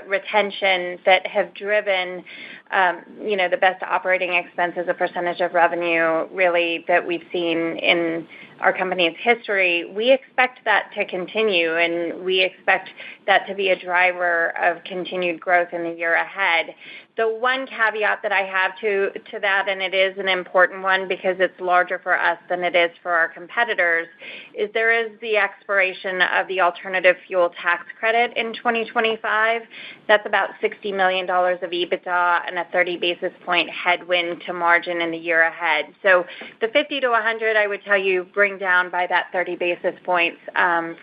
retention that have driven, the best operating expense as a percentage of revenue, really, that we've seen in our company's history, we expect that to continue, and we expect that to be a driver of continued growth in the year ahead. The one caveat that I have to that, and it is an important one because it's larger for us than it is for our competitors, is there is the expiration of the alternative fuel tax credit in 2025. That's about $60 million of EBITDA and a 30 basis point headwind to margin in the year ahead. So the 50 to 100, I would tell you, bring down by that 30 basis points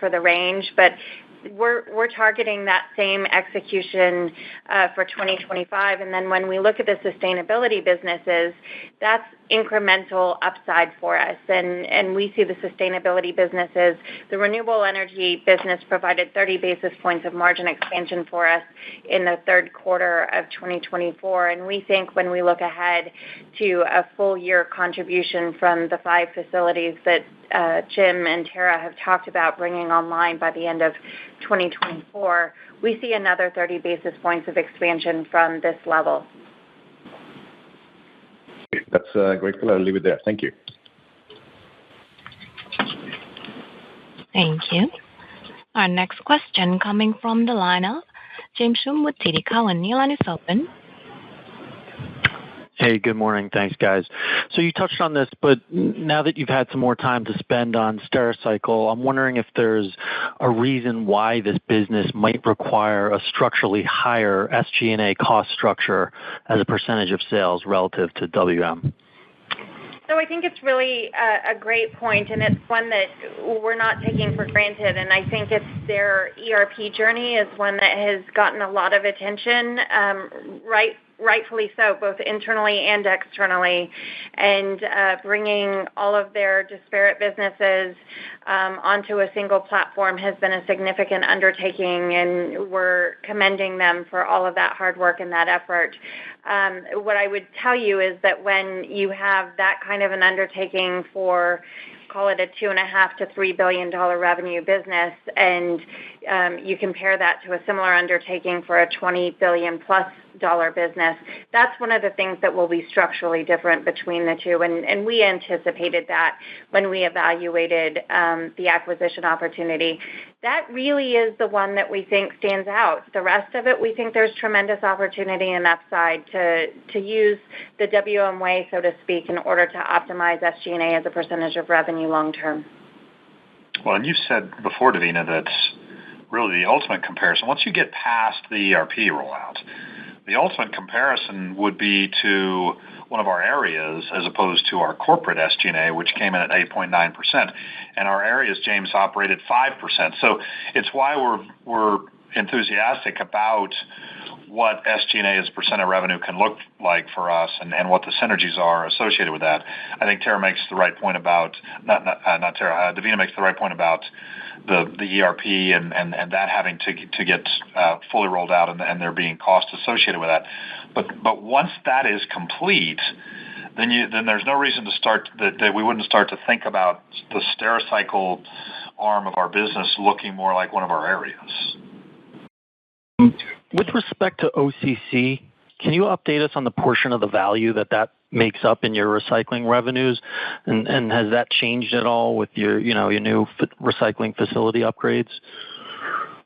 for the range, but we're targeting that same execution for 2025. And then when we look at the sustainability businesses, that's incremental upside for us. And we see the sustainability businesses, the renewable energy business provided 30 basis points of margin expansion for us in the third quarter of 2024. And we think when we look ahead to a full year contribution from the 5 facilities that Jim and Tara have talked about bringing online by the end of 2024, we see another 30 basis points of expansion from this level. That's great. I'll leave it there. Thank you. Thank you. Our next question coming from the line of James Schumm with TD Cowen. Your line is open. Hey, good morning. Thanks, guys. So you touched on this, but now that you've had some more time to spend on Stericycle, I'm wondering if there's a reason why this business might require a structurally higher SG&A cost structure as a percentage of sales relative to WM. So I think it's really a great point, and it's one that we're not taking for granted. And I think it's their ERP journey is one that has gotten a lot of attention, rightfully so, both internally and externally, and bringing all of their disparate businesses onto a single platform has been a significant undertaking, and we're commending them for all of that hard work and that effort. What I would tell you is that when you have that kind of an undertaking for, call it a $2.5 to $3 billion revenue business, and you compare that to a similar undertaking for a $20 billion plus business, that's one of the things that will be structurally different between the two. And we anticipated that when we evaluated the acquisition opportunity. That really is the one that we think stands out. The rest of it, we think there's tremendous opportunity and upside to use the WM way, so to speak, in order to optimize SG&A as a percentage of revenue long term. Well, and you said before, Davina, that's really the ultimate comparison. Once you get past the ERP rollout, the ultimate comparison would be to one of our areas as opposed to our corporate SG&A, which came in at 8.9%. And our areas, James, operated 5%. So it's why we're enthusiastic about what SG&A as a percent of revenue can look like for us and what the synergies are associated with that. I think Tara makes the right point about, not Tara, Davina makes the right point about the ERP and that having to get fully rolled out and there being costs associated with that. But once that is complete, then there's no reason to start that we wouldn't start to think about the Stericycle arm of our business looking more like one of our areas. With respect to OCC, can you update us on the portion of the value that makes up in your recycling revenues? And has that changed at all with your new recycling facility upgrades?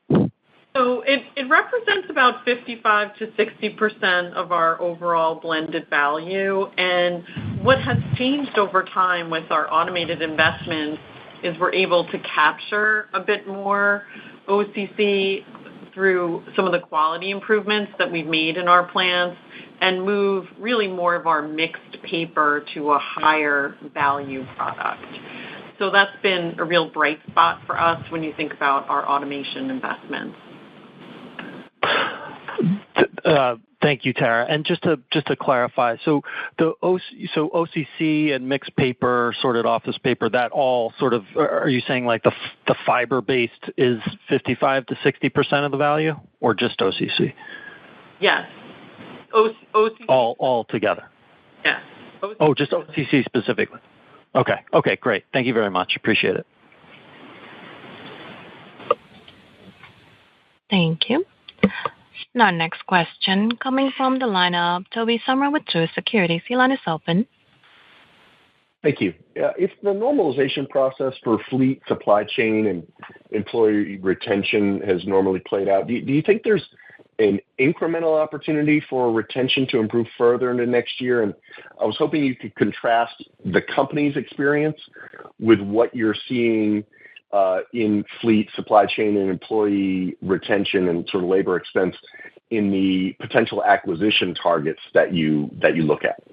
So it represents about 55 to 60% of our overall blended value. And what has changed over time with our automated investments is we're able to capture a bit more OCC through some of the quality improvements that we've made in our plants and move really more of our mixed paper to a higher value product. So that's been a real bright spot for us when you think about our automation investments. Thank you, Tara. And just to clarify, so OCC and mixed paper, sorted office paper, that all sort of, are you saying like the fiber based is 55 to 60% of the value, or just OCC? Yes. OCC. All together. Yes. Oh, just OCC specifically. Okay, great. Thank you very much. Appreciate it. Thank you. Now, next question coming from the line of Toby Sommer with Truist Securities. Your line is open. Thank you. If the normalization process for fleet supply chain and employee retention has normally played out, do you think there's an incremental opportunity for retention to improve further into next year? And I was hoping you could contrast the company's experience with what you're seeing in fleet supply chain and employee retention and sort of labor expense in the potential acquisition targets that you look at.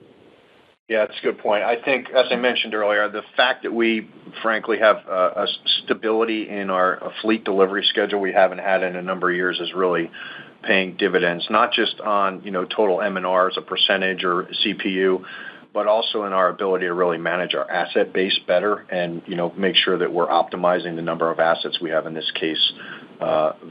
Yeah, that's a good point. I think, as I mentioned earlier, the fact that we frankly have a stability in our fleet delivery schedule we haven't had in a number of years is really paying dividends, not just on total M&R as a percentage or CPU, but also in our ability to really manage our asset base better and make sure that we're optimizing the number of assets we have, in this case,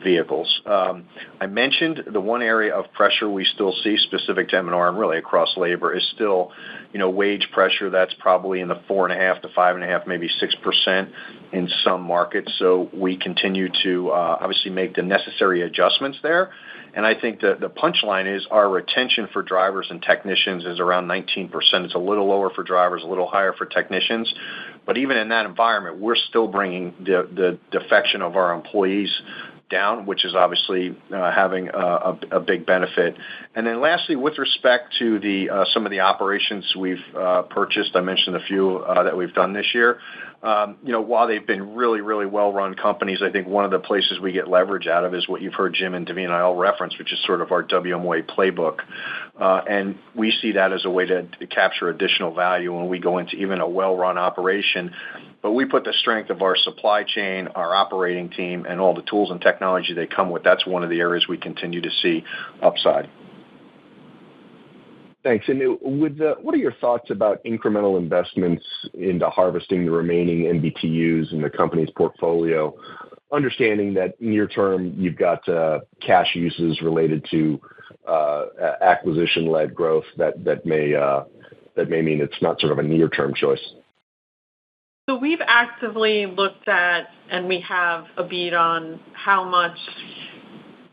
vehicles. I mentioned the one area of pressure we still see specific to M&R and really across labor is still wage pressure that's probably in the 4.5 to 5.5, maybe 6% in some markets. So we continue to obviously make the necessary adjustments there. And I think that the punchline is our retention for drivers and technicians is around 19%. It's a little lower for drivers, a little higher for technicians. But even in that environment, we're still bringing the defection of our employees down, which is obviously having a big benefit. And then lastly, with respect to some of the operations we've purchased, I mentioned a few that we've done this year. While they've been really, really well-run companies, I think one of the places we get leverage out of is what you've heard Jim and Davina and I all reference, which is sort of our WMOA playbook. And we see that as a way to capture additional value when we go into even a well-run operation. But we put the strength of our supply chain, our operating team, and all the tools and technology they come with. That's one of the areas we continue to see upside. Thanks. And what are your thoughts about incremental investments into harvesting the remaining MBTUs in the company's portfolio, understanding that near term you've got cash uses related to acquisition-led growth that may mean it's not sort of a near-term choice? So we've actively looked at, and we have a bead on how much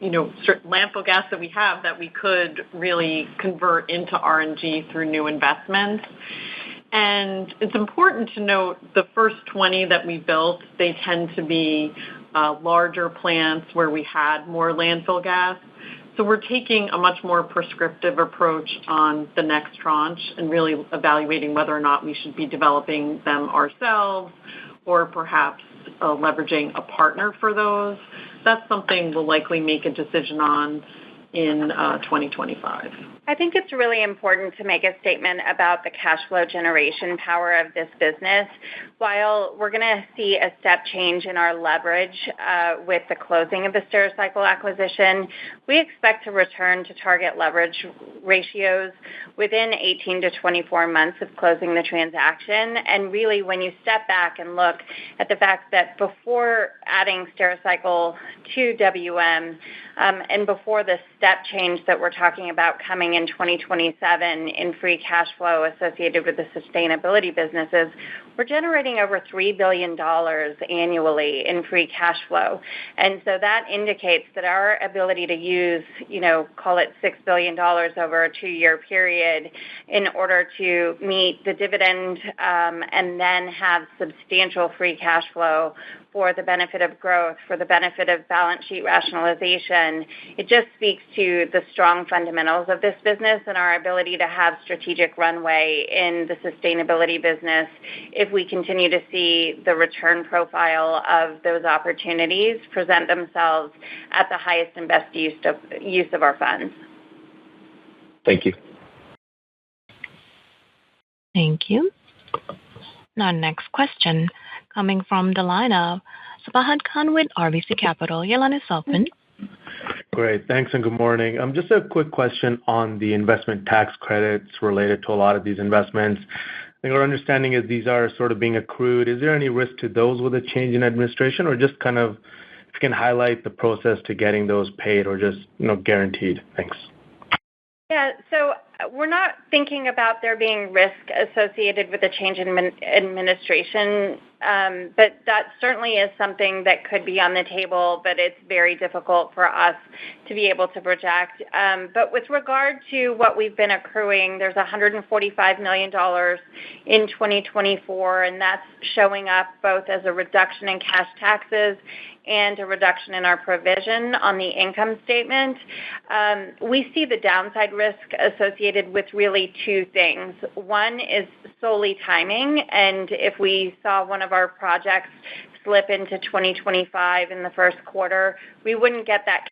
certain landfill gas that we have that we could really convert into RNG through new investments. And it's important to note the first 20 that we built, they tend to be larger plants where we had more landfill gas. So we're taking a much more prescriptive approach on the next tranche and really evaluating whether or not we should be developing them ourselves or perhaps leveraging a partner for those. That's something we'll likely make a decision on in 2025. I think it's really important to make a statement about the cash flow generation power of this business. While we're going to see a step change in our leverage with the closing of the Stericycle acquisition, we expect to return to target leverage ratios within 18 to 24 months of closing the transaction. And really, when you step back and look at the fact that before adding Stericycle to WM and before the step change that we're talking about coming in 2027 in free cash flow associated with the sustainability businesses, we're generating over $3 billion annually in free cash flow. And so that indicates that our ability to use, call it $6 billion over a 2-year period in order to meet the dividend and then have substantial free cash flow for the benefit of growth, for the benefit of balance sheet rationalization. It just speaks to the strong fundamentals of this business and our ability to have strategic runway in the sustainability business if we continue to see the return profile of those opportunities present themselves at the highest and best use of our funds. Thank you. Thank you. Now, next question coming from the line of Sabahat Khan with RBC Capital. Your line is open. Great. Thanks and good morning. Just a quick question on the investment tax credits related to a lot of these investments. I think our understanding is these are sort of being accrued. Is there any risk to those with a change in administration, or just kind of if you can highlight the process to getting those paid or just guaranteed? Thanks. Yeah, so we're not thinking about there being risk associated with a change in administration, but that certainly is something that could be on the table, but it's very difficult for us to be able to project. But with regard to what we've been accruing, there's $145 million in 2024, and that's showing up both as a reduction in cash taxes and a reduction in our provision on the income statement. We see the downside risk associated with really two things. One is solely timing, and if we saw one of our projects slip into 2025 in the first quarter, we wouldn't get that.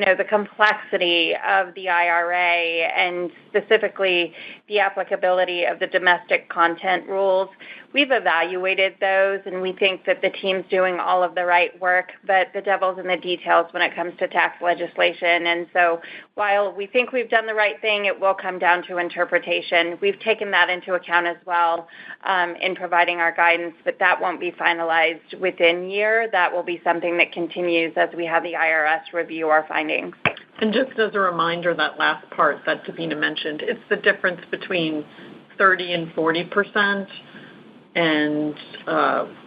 The complexity of the IRA and specifically the applicability of the domestic content rules. We've evaluated those, and we think that the team's doing all of the right work, but the devil's in the details when it comes to tax legislation. And so while we think we've done the right thing, it will come down to interpretation. We've taken that into account as well in providing our guidance, but that won't be finalized within year. That will be something that continues as we have the IRS review our findings. And just as a reminder, that last part that Davina mentioned, it's the difference between 30 and 40%. And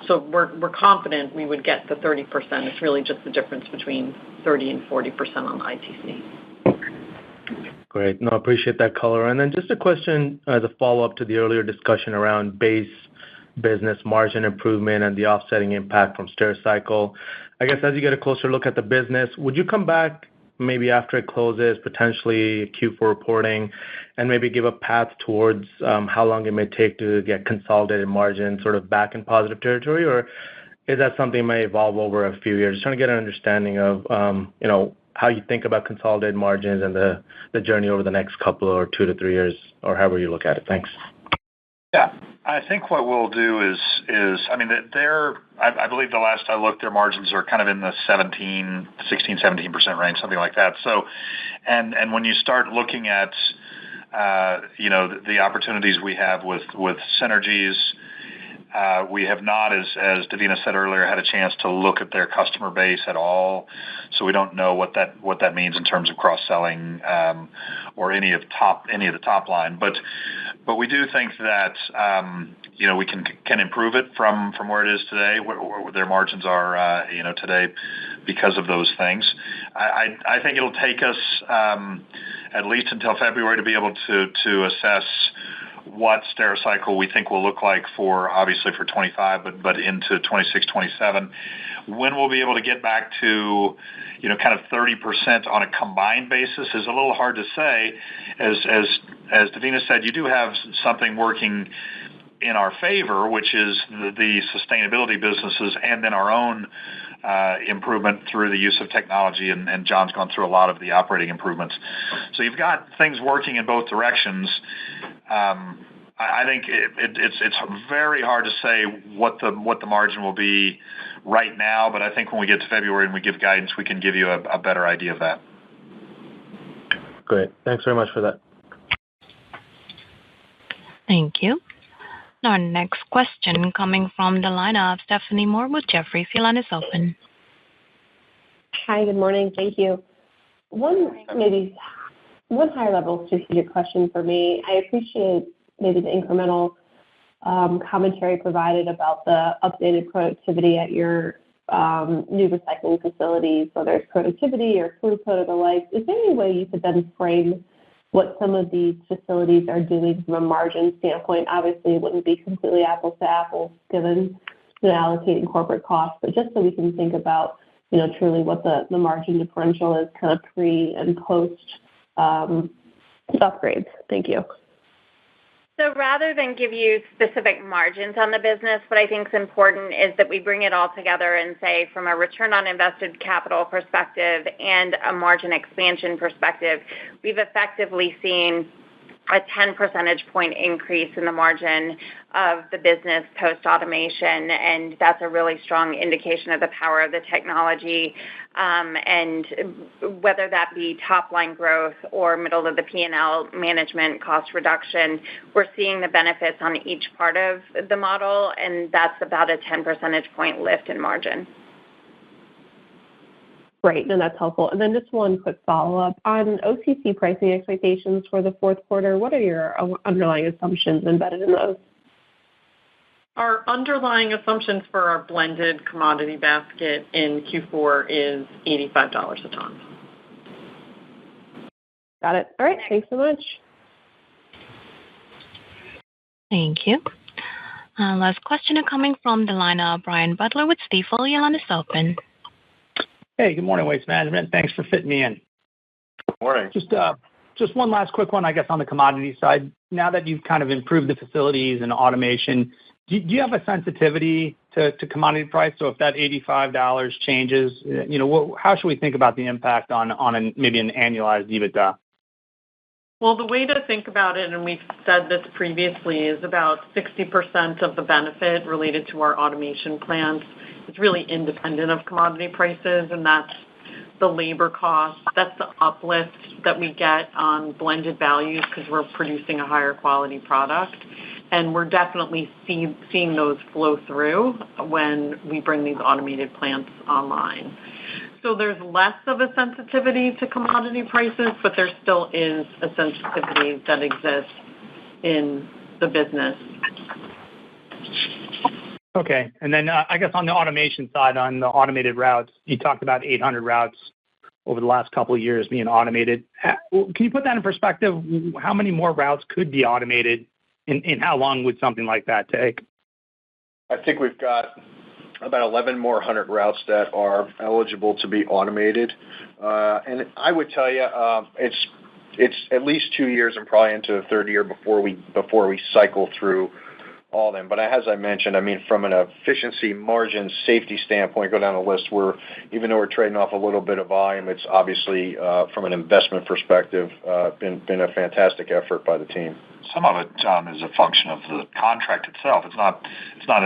so we're confident we would get the 30%. It's really just the difference between 30 and 40% on the ITC. Great. No, I appreciate that color. And then just a question as a follow-up to the earlier discussion around base business margin improvement and the offsetting impact from Stericycle. I guess as you get a closer look at the business, would you come back maybe after it closes, potentially Q4 reporting, and maybe give a path towards how long it may take to get consolidated margin sort of back in positive territory, or is that something that may evolve over a few years? Just trying to get an understanding of, how you think about consolidated margins and the journey over the next couple or 2 to 3 years, or however you look at it. Thanks. Yeah, I think what we'll do is I believe the last I looked, their margins are kind of in the 17% range, something like that. So, and when you start looking at, the opportunities we have with synergies, we have not, as Davina said earlier, had a chance to look at their customer base at all. So we don't know what that means in terms of cross-selling or any of the top line. But we do think that we can improve it from where it is today, where their margins are today because of those things. I think it'll take us at least until February to be able to assess what Stericycle we think will look like obviously for 25, but into 26, 27. When we'll be able to get back to, kind of 30% on a combined basis is a little hard to say. As Davina said, you do have something working in our favor, which is the sustainability businesses and then our own improvement through the use of technology, and John's gone through a lot of the operating improvements. So you've got things working in both directions. I think it's very hard to say what the margin will be right now, but I think when we get to February and we give guidance, we can give you a better idea of that. Great. Thanks very much for that. Thank you. Our next question coming from the line of Stephanie Moore with Jefferies. Your line is open. Hi, good morning. Thank you. One higher level strategic question for me. I appreciate maybe the incremental commentary provided about the updated productivity at your new recycling facilities, whether it's productivity or throughput or the like. Is there any way you could then frame what some of these facilities are doing from a margin standpoint? Obviously, it wouldn't be completely apples to apples given allocating corporate costs, but just so we can think about, truly what the margin differential is kind of pre and post upgrades. Thank you. So rather than give you specific margins on the business, what I think is important is that we bring it all together and say from a return on invested capital perspective and a margin expansion perspective, we've effectively seen a 10 percentage point increase in the margin of the business post-automation, and that's a really strong indication of the power of the technology, and whether that be top-line growth or middle of the P&L management cost reduction, we're seeing the benefits on each part of the model, and that's about a 10 percentage point lift in margin. Great. No, that's helpful. And then just one quick follow-up. On OCC pricing expectations for the fourth quarter, what are your underlying assumptions embedded in those? Our underlying assumptions for our blended commodity basket in Q4 is $85 a ton. Got it. All right. Thanks so much. Thank you. Last question coming from the line of Brian Butler with Stifel. Your line is open. Hey, good morning, Waste Management. Thanks for fitting me in. Good morning. Just one last quick one, I guess, on the commodity side. Now that you've kind of improved the facilities and automation, do you have a sensitivity to commodity price? So if that $85 changes, how should we think about the impact on maybe an annualized EBITDA? Well, the way to think about it, and we've said this previously, is about 60% of the benefit related to our automation plans. It's really independent of commodity prices, and that's the labor cost. That's the uplift that we get on blended values because we're producing a higher quality product. And we're definitely seeing those flow through when we bring these automated plants online. So there's less of a sensitivity to commodity prices, but there still is a sensitivity that exists in the business. Okay. And then I guess on the automation side, on the automated routes, you talked about 800 routes over the last couple of years being automated. Can you put that in perspective? How many more routes could be automated, and how long would something like that take? I think we've got about 11 more hundred routes that are eligible to be automated. And I would tell you, it's at least 2 years and probably into the third year before we cycle through all of them. But as I mentioned, from an efficiency, margin, safety standpoint, go down the list, even though we're trading off a little bit of volume, it's obviously, from an investment perspective, been a fantastic effort by the team. Some of it, John, is a function of the contract itself. It's not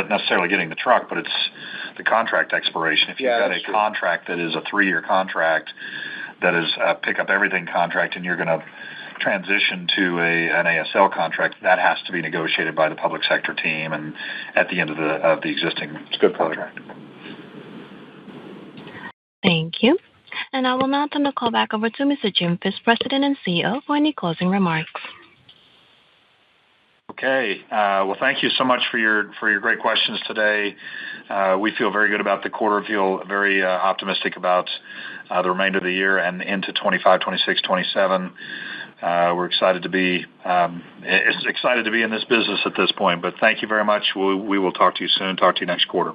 necessarily getting the truck, but it's the contract expiration. If you've got a contract that is a 3-year contract, that is a pick up everything contract, and you're going to transition to an ASL contract, that has to be negotiated by the public sector team and at the end of the existing contract. Thank you. And I will now turn the call back over to Mr. Jim Fish, President and CEO, for any closing remarks. Okay. Well, thank you so much for your great questions today. We feel very good about the quarter. Feel very optimistic about the remainder of the year and into 25, 26, 27. We're excited to be in this business at this point. But thank you very much. We will talk to you soon. Talk to you next quarter.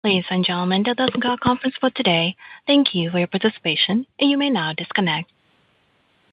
Ladies and gentlemen, that does conclude our conference for today. Thank you for your participation, and you may now disconnect.